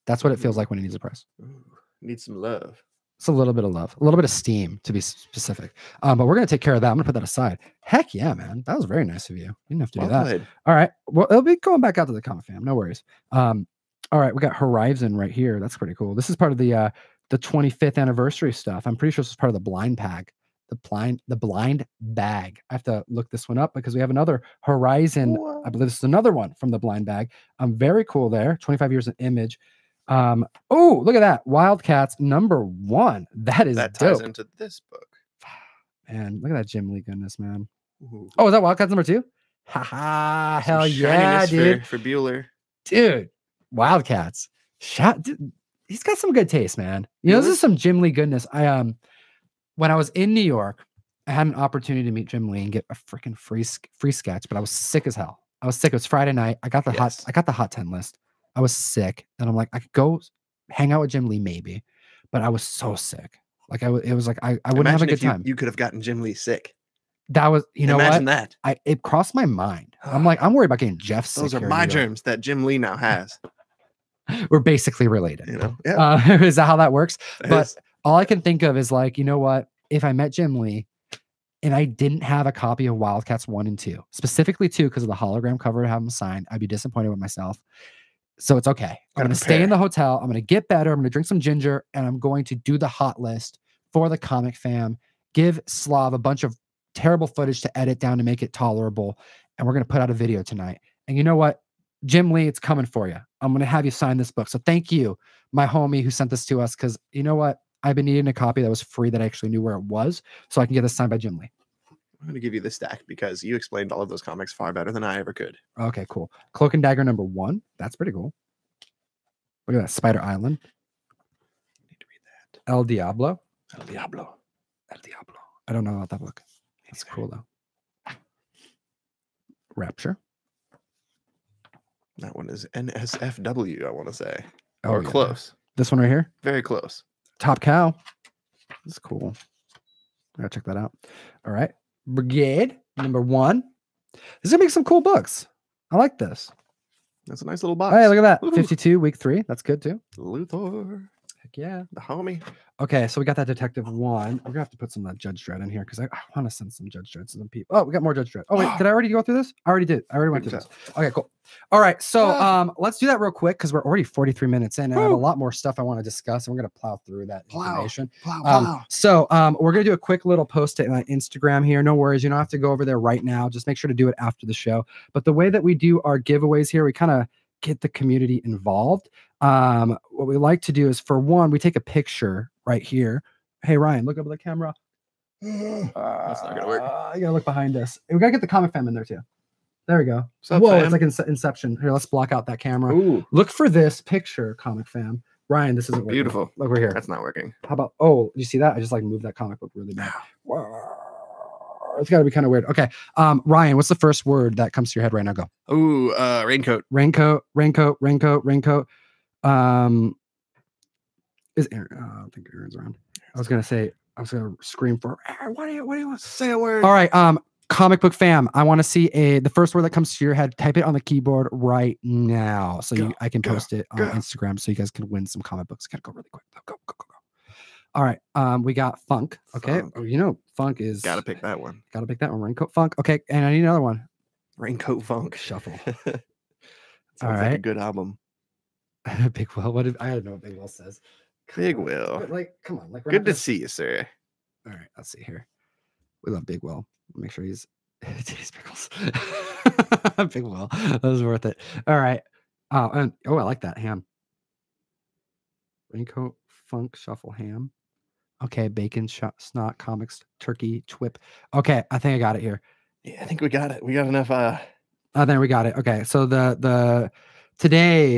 That's what it feels like when it needs a press. Needs some love. It's a little bit of love, a little bit of steam to be specific. But we're going to take care of that. I'm going to put that aside. Heck yeah, man. That was very nice of you. You didn't have to do that. Played. All right. Well, it'll be going back out to the comic fam. No worries. All right. We got Horizon right here. That's pretty cool. This is part of the 25th anniversary stuff. I'm pretty sure this is part of the blind bag. The blind bag. I have to look this one up because we have another Horizon. Whoa. I believe this is another one from the blind bag. Very cool there. 25 years of Image. Oh, look at that. Wildcats #1. That is that dope. ties into this book. Man, look at that Jim Lee goodness, man. Ooh. Oh, is that Wildcats #2? Haha, hell yeah, dude. For Bueller. Dude, Wildcats. Dude, he's got some good taste, man. You know, this is some Jim Lee goodness. When I was in New York, I had an opportunity to meet Jim Lee and get a freaking free sketch, but I was sick as hell. I was sick. It was Friday night. I got the hot 10 list. I was sick, and I'm like, I could go hang out with Jim Lee maybe, but I was so sick. Like it was like I wouldn't have a good time. You could have gotten Jim Lee sick. That was, you know, imagine that. It crossed my mind. I'm like, I'm worried about getting Jeff sick. Those are my germs that Jim Lee now has. We're basically related. You know, yeah. Is that how that works? But all I can think of is like, you know what? If I met Jim Lee and I didn't have a copy of Wildcats 1 and 2, specifically 2 because of the hologram cover to have them signed, I'd be disappointed with myself. So it's okay. I'm going to stay in the hotel. I'm going to get better. I'm going to drink some ginger, and I'm going to do the hot list for the comic fam. Give Slav a bunch of terrible footage to edit down to make it tolerable. And we're going to put out a video tonight. And you know what? Jim Lee, it's coming for you. I'm going to have you sign this book. So thank you, my homie who sent this to us. Because you know what? I've been needing a copy that was free that I actually knew where it was. So I can get this signed by Jim Lee. I'm going to give you the stack because you explained all of those comics far better than I ever could. Okay, cool. Cloak and Dagger #1. That's pretty cool. Look at that. Spider Island. Need to read that. El Diablo. El Diablo. El Diablo. I don't know about that book. That's cool, though. Rapture. That one is NSFW, I want to say. Oh, or close. This one right here? Very close. Top Cow. That's cool. I gotta check that out. All right. Brigade #1. This is gonna make some cool books. I like this. That's a nice little box. Hey, look at that. Ooh. 52, week 3. That's good too. Luthor. Heck yeah. The homie. Okay, so we got that Detective 1. We're gonna have to put some of that Judge Dredd in here because I want to send some Judge Dredd to some people. Oh, we got more Judge Dredd. Oh, wait, did I already go through this? I already did. I already went through this. Okay, cool. All right, so let's do that real quick because we're already 43 minutes in and I have a lot more stuff I want to discuss, and we're gonna plow through that information. So we're gonna do a quick little post it on Instagram here. No worries, you don't have to go over there right now. Just make sure to do it after the show. But the way that we do our giveaways here, we kind of get the community involved. What we like to do is, for one, we take a picture right here. Hey Ryan, look up at the camera. That's not gonna work. You gotta look behind us. We gotta get the comic fam in there too. There we go. What's up, whoa, fam? it's like Inception. Here, let's block out that camera. Ooh. Look for this picture, comic fam. Ryan, this isn't working. Beautiful. Look, we're here. That's not working. How about, oh, you see that? I just like moved that comic book really bad. It's got to be kind of weird. Okay. Ryan, what's the first word that comes to your head right now? Go. Ooh, raincoat. Raincoat. Is Aaron? I don't think Aaron's around. I was going to scream for, what do you want to say a word? All right. Comic book fam, I want to see the first word that comes to your head. Type it on the keyboard right now so I can post it on Instagram so you guys can win some comic books. Gotta go really quick. Go. All right. We got funk. Okay. Funk. Oh, you know, funk is. Gotta pick that one. Raincoat funk. Okay. And I need another one. Raincoat funk. Shuffle. All right. Like a good album. Big Will. I don't know what Big Will says. Big Will. Like, come on. Like, good to see you, sir. All right, let's see here. We love Big Will. Make sure he's titties pickles. Big Will. That was worth it. All right. Oh, and I like that ham. Raincoat Funk Shuffle ham. Okay, bacon snot comics turkey twip. Okay, I think I got it here. Yeah, I think we got it. We got enough. Then we got it. Okay, so the today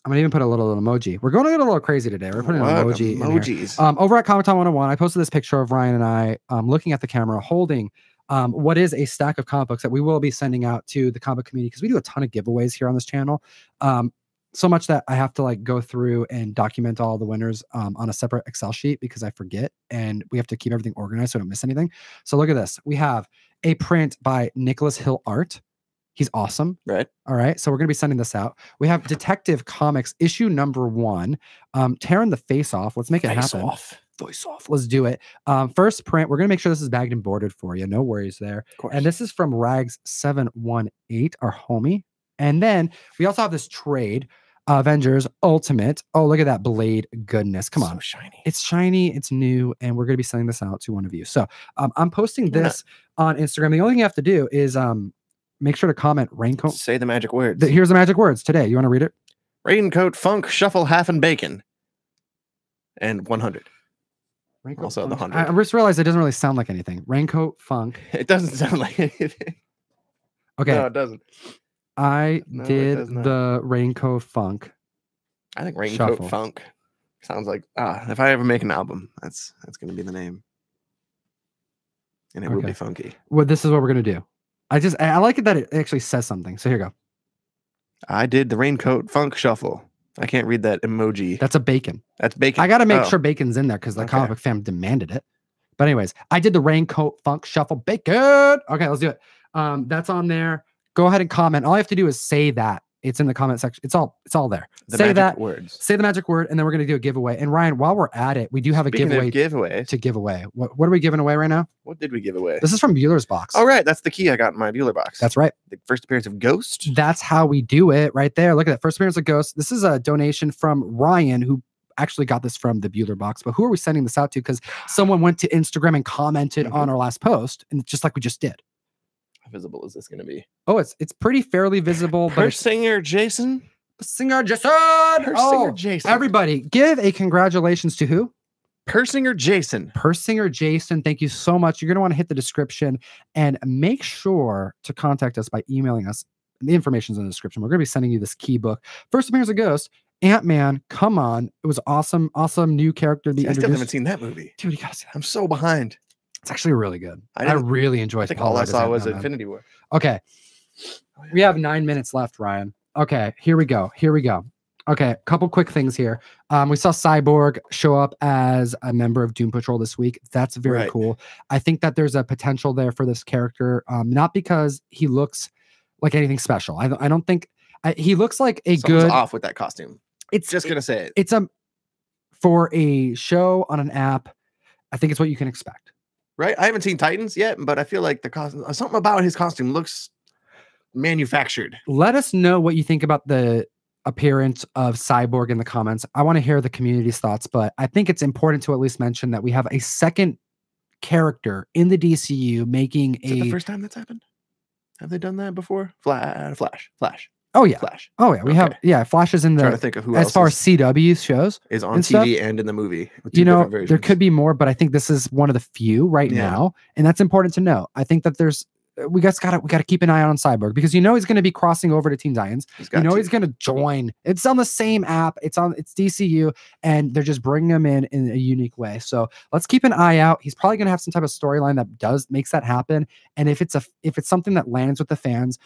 I'm gonna even put a little emoji. We're going to get a little crazy today. We're putting an emoji. Emojis. Over at Comic Con 101, I posted this picture of Ryan and I looking at the camera, holding what is a stack of comic books that we will be sending out to the comic community because we do a ton of giveaways here on this channel. So much that I have to like go through and document all the winners on a separate Excel sheet because I forget, and we have to keep everything organized so I don't miss anything. So look at this. We have a print by Nicholas Hill Art. He's awesome. Right. All right. So we're going to be sending this out. We have Detective Comics issue number 1. Tearing the face off. Let's make it happen. Voice off. Let's do it. First print. We're going to make sure this is bagged and boarded for you. No worries there. Of course. And this is from Rags718, our homie. And then we also have this trade. Avengers Ultimate. Oh, look at that blade goodness. Come on. So shiny. It's shiny. It's new. And we're going to be sending this out to one of you. So I'm posting this on Instagram. The only thing you have to do is make sure to comment raincoat. Say the magic words. Here's the magic words today. You want to read it? Raincoat Funk Shuffle Half and Bacon. And 100. Raincoat also funk. the 100. I just realized it doesn't really sound like anything. Raincoat Funk. It doesn't sound like anything. Okay. No, it doesn't. I No, did it does not. the Raincoat Funk. I think Raincoat Shuffle. Funk sounds like if I ever make an album, that's going to be the name. And it will Okay. be funky. Well, this is what we're going to do. I like it that it actually says something. So here you go. I did the Raincoat Funk Shuffle. I can't read that emoji. That's a bacon. That's bacon. I got to make Oh. sure bacon's in there because the Okay. comic book fam demanded it. But anyways, I did the Raincoat Funk Shuffle bacon. Okay, let's do it. That's on there. Go ahead and comment. All you have to do is say that. It's in the comment section. It's all there. The Say magic that. words. Say the magic word, and then we're going to do a giveaway. And Ryan, while we're at it, we do have a Speaking giveaway of giveaways, to give away. What are we giving away right now? what did we give away? This is from Bueller's Box. All right, that's the key I got in my Bueller box. That's right. the first appearance of Ghost. That's how we do it right there. Look at that. First appearance of Ghost. This is a donation from Ryan, who actually got this from the Bueller Box. But who are we sending this out to? Because someone went to Instagram and commented on our last post, and just like we just did. How visible is this going to be? Oh, it's pretty fairly visible. But it's Singer Jason. Singer Jason. Singer Jason. Everybody, give a congratulations to who? Persinger Jason. Persinger Jason. Thank you so much. You're going to want to hit the description and make sure to contact us by emailing us. The information's in the description. We're going to be sending you this key book. First appearance of Ghost. Ant-Man, come on. It was awesome. Awesome new character to be See, I still introduced. haven't seen that movie. Dude, you gotta see that. I'm so behind. It's actually really good. I I really enjoyed I think Paul all I Rudd as saw was Ant-Man, man. Infinity War. Okay. We have 9 minutes left, Ryan. Okay, here we go. Okay, a couple quick things here. We saw Cyborg show up as a member of Doom Patrol this week. That's very Right. cool. I think that there's a potential there for this character, not because he looks like anything special. I don't think he looks like a Someone's good. off with that costume. It's Just gonna say it. It's for a show on an app. I think it's what you can expect. Right? I haven't seen Titans yet, but I feel like the costume, something about his costume looks manufactured. Let us know what you think about the appearance of Cyborg in the comments. I want to hear the community's thoughts, but I think it's important to at least mention that we have a second character in the DCU making Is it the first time that's happened? Have they done that before? Flash. Oh yeah. Flash We have Flash is in trying to the think of who as else far as CW shows. is on and TV stuff. and in the movie. with You two know, different there versions. could be more, but I think this is one of the few right Yeah. now, and that's important to know. I think that we gotta keep an eye on Cyborg because he's going to be crossing over to Teen Titans. He's got He's going to join. It's on the same app. It's DCU, and they're just bringing him in a unique way. So let's keep an eye out. He's probably going to have some type of storyline that makes that happen. And if it's something that lands with the fans,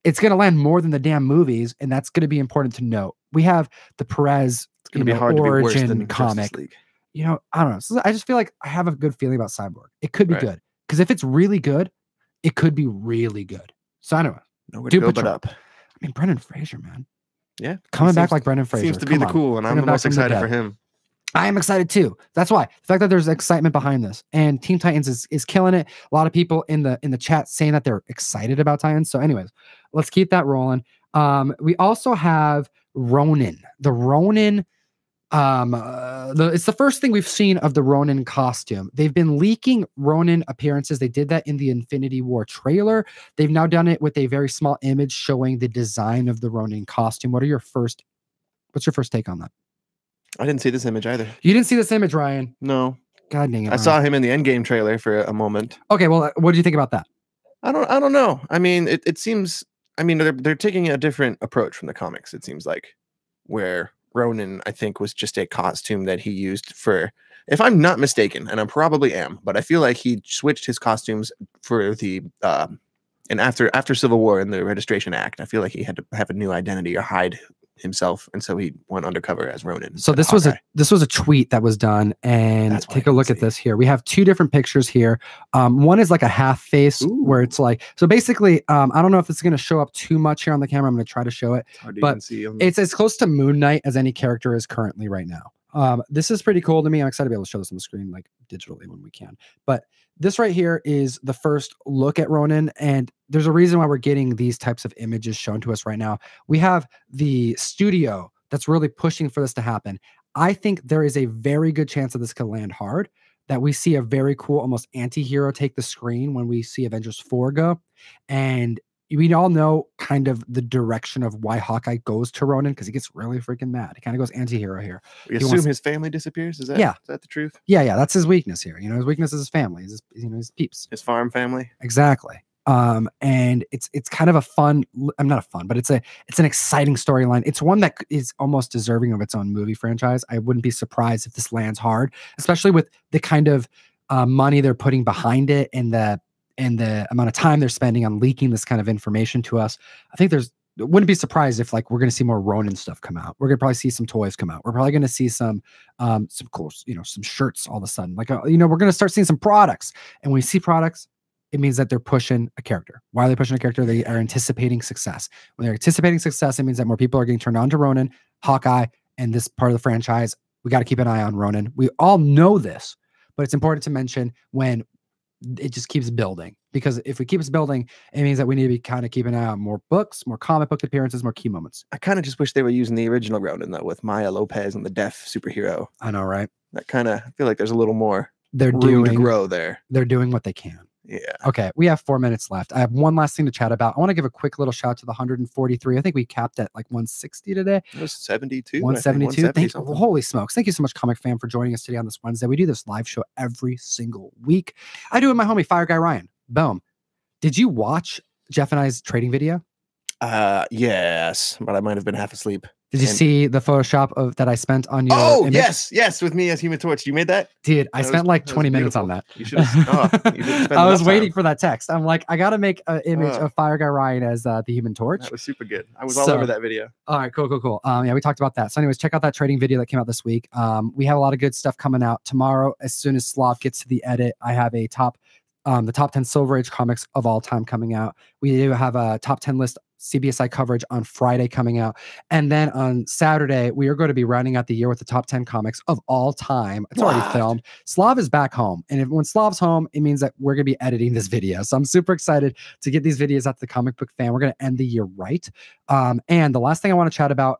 it's going to land more than the damn movies, and that's going to be important to note. We have the Perez It's going to be hard to be worse origin than comic. Justice League. I don't know. So I just feel like I have a good feeling about Cyborg. It could be Right. good because if it's really good, it could be really good. So anyway, Nowhere to Doom go but Patrol. up. I mean, Brendan Fraser, man, Yeah. coming back seems- like Brendan Fraser Seems to be Come the on. cool, and Bring I'm him the back most from the excited dead. for him. I am excited too. That's why the fact that there's excitement behind this, and Teen Titans is killing it. A lot of people in the chat saying that they're excited about Titans. So, anyways, let's keep that rolling. We also have Ronin, the Ronin It's the first thing we've seen of the Ronin costume. They've been leaking Ronin appearances. They did that in the Infinity War trailer. They've now done it with a very small image showing the design of the Ronin costume. What's your first take on that? I didn't see this image either. You didn't see this image, Ryan? No. God dang it. I saw him in the Endgame trailer for a moment. Okay, well, what do you think about that? I don't know. I mean, it seems, I mean, they're taking a different approach from the comics, it seems like, where Ronin, I think, was just a costume that he used for, if I'm not mistaken, and I probably am, but I feel like he switched his costumes for the, and after Civil War and the Registration Act, I feel like he had to have a new identity or hide himself, and so he went undercover as Ronin. So this was a tweet that was done, and take a look at this here. We have two different pictures here. One is like a half face where it's like, so basically, I don't know if it's going to show up too much here on the camera. I'm going to try to show it, but it's as close to Moon Knight as any character is currently right now. This is pretty cool to me. I'm excited to be able to show this on the screen like digitally when we can. But this right here is the first look at Ronin, and there's a reason why we're getting these types of images shown to us right now. We have the studio that's really pushing for this to happen. I think there is a very good chance that this could land hard, that we see a very cool, almost anti-hero take the screen when we see Avengers 4 go. And we all know kind of the direction of why Hawkeye goes to Ronin, because he gets really freaking mad. He kind of goes anti-hero here. We assume his family disappears? Is that the truth? Yeah, that's his weakness here. You know, his weakness is his family, his peeps. His farm family. Exactly. And it's kind of a fun, I'm not a fun, but it's an exciting storyline. It's one that is almost deserving of its own movie franchise. I wouldn't be surprised if this lands hard, especially with the kind of money they're putting behind it and the amount of time they're spending on leaking this kind of information to us. I think wouldn't be surprised if like we're going to see more Ronin stuff come out. We're going to probably see some toys come out. We're probably going to see some cool, some shirts all of a sudden. Like, we're going to start seeing some products. And when we see products, it means that they're pushing a character. Why are they pushing a character? They are anticipating success. When they're anticipating success, it means that more people are getting turned on to Ronin, Hawkeye, and this part of the franchise. We got to keep an eye on Ronin. We all know this, but it's important to mention when it just keeps building, because if it keeps building, it means that we need to be kind of keeping an eye on more books, more comic book appearances, more key moments. I kind of just wish they were using the original Ronin though, with Maya Lopez and the deaf superhero. I know, right? That kind of, I feel like there's a little more room to grow there. They're doing what they can. Yeah. Okay. We have 4 minutes left. I have one last thing to chat about. I want to give a quick little shout out to the 143. I think we capped at like 160 today. It was 72. 172. Holy smokes. Thank you so much, Comic Fam, for joining us today on this Wednesday. We do this live show every single week. I do it with my homie, Fire Guy Ryan. Boom. Did you watch Jeff and I's trading video? Yes, but I might have been half asleep. Did you see the Photoshop that I spent on your image? Yes, with me as Human Torch. You made that? Dude, I spent like 20 minutes on that. You should have. I was waiting for that text. I'm like, I got to make an image of Fire Guy Ryan as the Human Torch. That was super good. I was all over that video. All right, cool. Yeah, we talked about that. So anyways, check out that trading video that came out this week. We have a lot of good stuff coming out tomorrow. As soon as Slav gets to the edit, I have the top 10 Silver Age comics of all time coming out. We do have a top 10 list CBSI coverage on Friday coming out. And then on Saturday, we are going to be rounding out the year with the top 10 comics of all time. It's already filmed. Slav is back home. And when Slav's home, it means that we're going to be editing this video. So I'm super excited to get these videos out to the comic book fan. We're going to end the year right. And the last thing I want to chat about,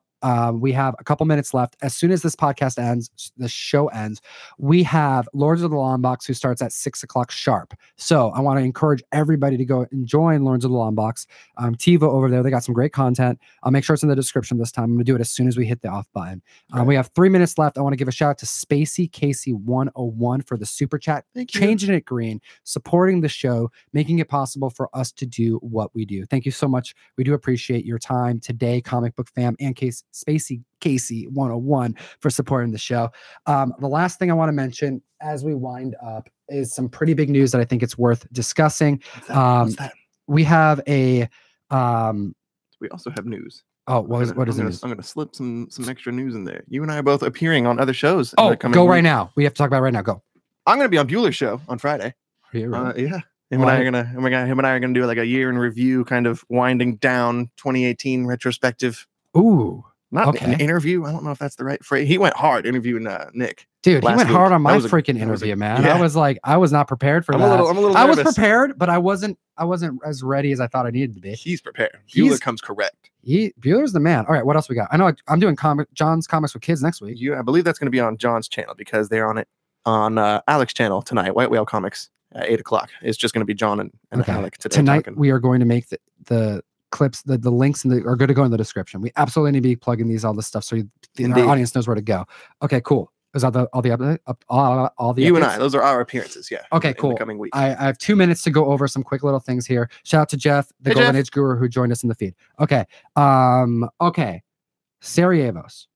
we have a couple minutes left. As soon as this podcast ends, the show ends, we have Lords of the Long Box, who starts at 6 o'clock sharp. So I want to encourage everybody to go and join Lords of the Long Box. TiVo over there, they got some great content. I'll make sure it's in the description this time. I'm going to do it as soon as we hit the off button. We have 3 minutes left. I want to give a shout out to Spacey Casey 101 for the super chat, changing it green, supporting the show, making it possible for us to do what we do. Thank you so much. We do appreciate your time today, comic book fam, and Spacey Casey 101 for supporting the show. The last thing I want to mention as we wind up is some pretty big news that I think it's worth discussing. What's that? We have a we also have news. Oh, what is the news? I'm going to slip some extra news in there. You and I are both appearing on other shows. Oh, go right now. We have to talk about it right now. Go. I'm going to be on Bueller's show on Friday. Are you really? Yeah. Him and I are gonna do like a year in review, kind of winding down 2018 retrospective. Ooh. Not an interview. I don't know if that's the right phrase. He went hard interviewing Nick. Dude, he went hard on my freaking interview, man. Yeah. I was not prepared for that. I'm a little I was nervous. prepared, but I wasn't wasn't as ready as I thought I needed to be. He's prepared. Bueller comes correct. Bueller's the man. All right, what else we got? I know I'm doing John's Comics with Kids next week. I believe that's going to be on John's channel because they're on it on Alec's channel tonight. White Whale Comics at 8:00. It's just going to be John and Alec today. Tonight talking. we are going to make the clips, the links are going to go in the description. We absolutely need to be plugging all this stuff so our audience knows where to go. Okay, cool. Is that all the you updates? And I, those are our appearances, yeah. Okay, cool. In the coming week. I have 2 minutes to go over some quick little things here. Shout out to Jeff, the Golden Age Guru, who joined us in the feed. Okay. Okay. Sarajevos.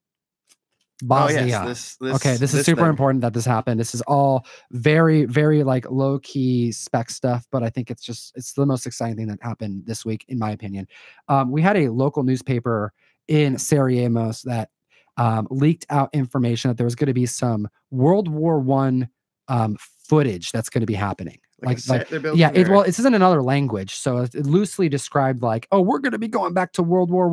Bosnia. Oh, yes. This is super important that this happened. This is all very, very like low key spec stuff, but I think it's the most exciting thing that happened this week, in my opinion. We had a local newspaper in Sarajevo that leaked out information that there was going to be some World War I footage that's going to to be happening. This is in another language, so it loosely described like, oh, we're going to be going back to World War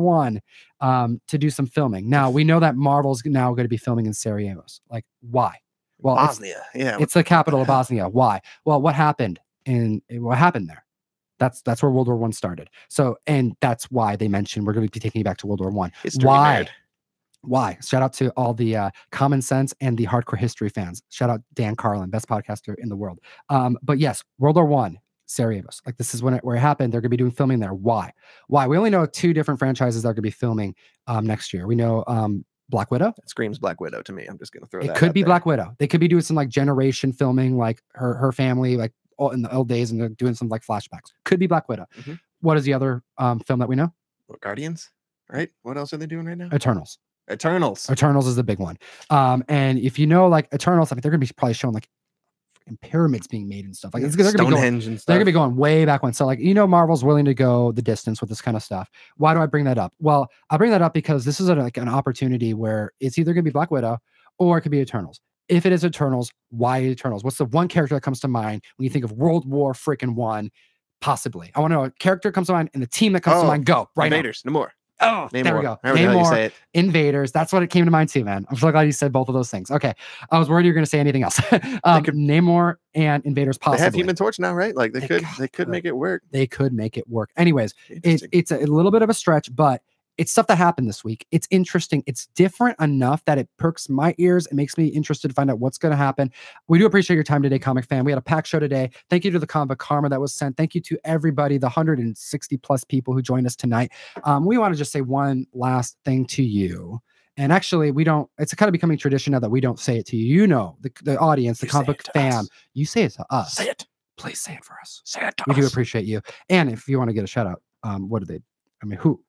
I to do some filming. Now we know that Marvel's now going to be filming in Sarajevo. Like, why? Well, Bosnia, it's the capital of Bosnia. Why? Well, what happened there? That's where World War I started. So, and that's why they mentioned we're going to be taking you back to World War I. Why? Why? Shout out to all the Common Sense and the Hardcore History fans. Shout out Dan Carlin, best podcaster in the world. But yes, World War I, Sarajevo. Like, this is where it happened. They're going to be doing filming there. Why? We only know 2 different franchises that are going to be filming next year. We know Black Widow. It screams Black Widow to me. I'm just going to throw that. It could be Black Widow. They could be doing some like generation filming, like her family, like all in the old days, and they're doing some like flashbacks. Could be Black Widow. Mm-hmm. What is the other film that we know? Guardians, right? What else are they doing right now? Eternals is the big one. And if you know like Eternals, I mean, they're gonna be probably showing like pyramids being made and stuff. Like Stonehenge and stuff. They're gonna be going way back when. So like, Marvel's willing to go the distance with this kind of stuff. Why do I bring that up? Well, I bring that up because this is like an opportunity where it's either gonna be Black Widow or it could be Eternals. If it is Eternals, why Eternals? What's the one character that comes to mind when you think of World War I? Possibly. I want to know a character comes to mind and the team that comes to mind. Go right Invaders. now. Namor. Oh, there we go. Namor, Invaders. That's what it came to mind too, man. I'm so glad you said both of those things. Okay. I was worried you were going to say anything else. Namor and Invaders possibly. They have Human Torch now, right? Like they could make it work. They could make it work. Anyways, it's a little bit of a stretch, but it's stuff that happened this week. It's interesting. It's different enough that it perks my ears. It makes me interested to find out what's going to happen. We do appreciate your time today, comic fan. We had a packed show today. Thank you to the Comic Karma that was sent. Thank you to everybody, the 160 plus people who joined us tonight. We want to just say one last thing to you. And actually, it's kind of becoming tradition now that we don't say it to you. The audience, the comic book fam, you say it to us. Say it. Please say it for us. Say it to us. We do appreciate you. And if you want to get a shout out, what did they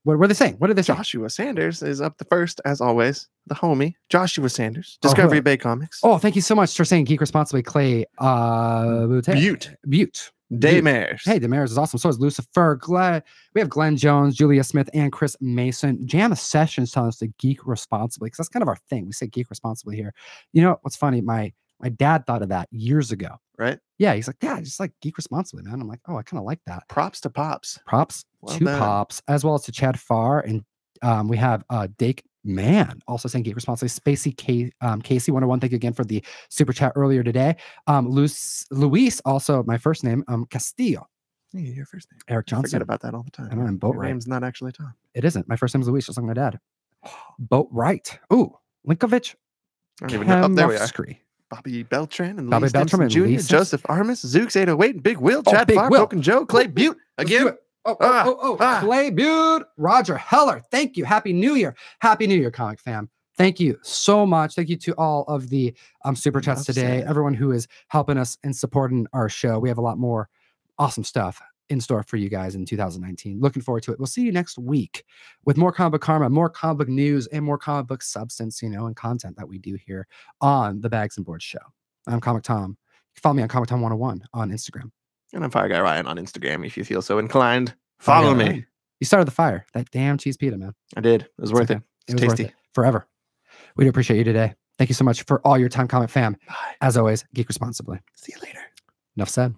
what were they saying? What did they say? Joshua Sanders is up the first, as always. The homie, Joshua Sanders, Discovery Bay Comics. Oh, thank you so much for saying Geek Responsibly, Clay. Butte. Demers. Hey, Demers is awesome. So is Lucifer. We have Glenn Jones, Julia Smith, and Chris Mason. Jam Sessions telling us to geek responsibly, because that's kind of our thing. We say geek responsibly here. You know what's funny? My dad thought of that years ago. Right? Yeah, he's like, yeah, just like geek responsibly, man. I'm like, oh, I kind of like that. Props to Pops. Pops, as well as to Chad Farr. And we have Dake Man also saying geek responsibly. Spacey Casey 101. Thank you again for the super chat earlier today. Luis, also my first name, Castillo. Hey, your first name. Eric Johnson. I forget about that all the time. I know, I'm Boat Your Right. name's not actually Tom. It isn't. My first name is Luis, just like my dad. Boat Right. Ooh, Linkovich. I don't even know. Oh, there we are. Kemofsky. Bobby Beltran and Bobby Lee Beltran and Jr., Lee Joseph Armis, Zooks 808, Big Will, Chad Big Farr, Will. Broken Joe, Clay Butte again. Clay Butte, Roger Heller. Thank you. Happy New Year. Happy New Year, comic fam. Thank you so much. Thank you to all of the super chats today. Everyone who is helping us and supporting our show. We have a lot more awesome stuff in store for you guys in 2019. Looking forward to it. We'll see you next week with more comic book karma, more comic book news, and more comic book substance, and content that we do here on the Bags and Boards show. I'm Comic Tom. You can follow me on Comic Tom 101 on Instagram. And I'm Fire Guy Ryan on Instagram. If you feel so inclined, follow me. Ryan. You started the fire. That damn cheese pita, man. I did. It was worth it. It was tasty. Worth it. Forever. We do appreciate you today. Thank you so much for all your time, comic fam. Bye. As always, geek responsibly. See you later. Enough said.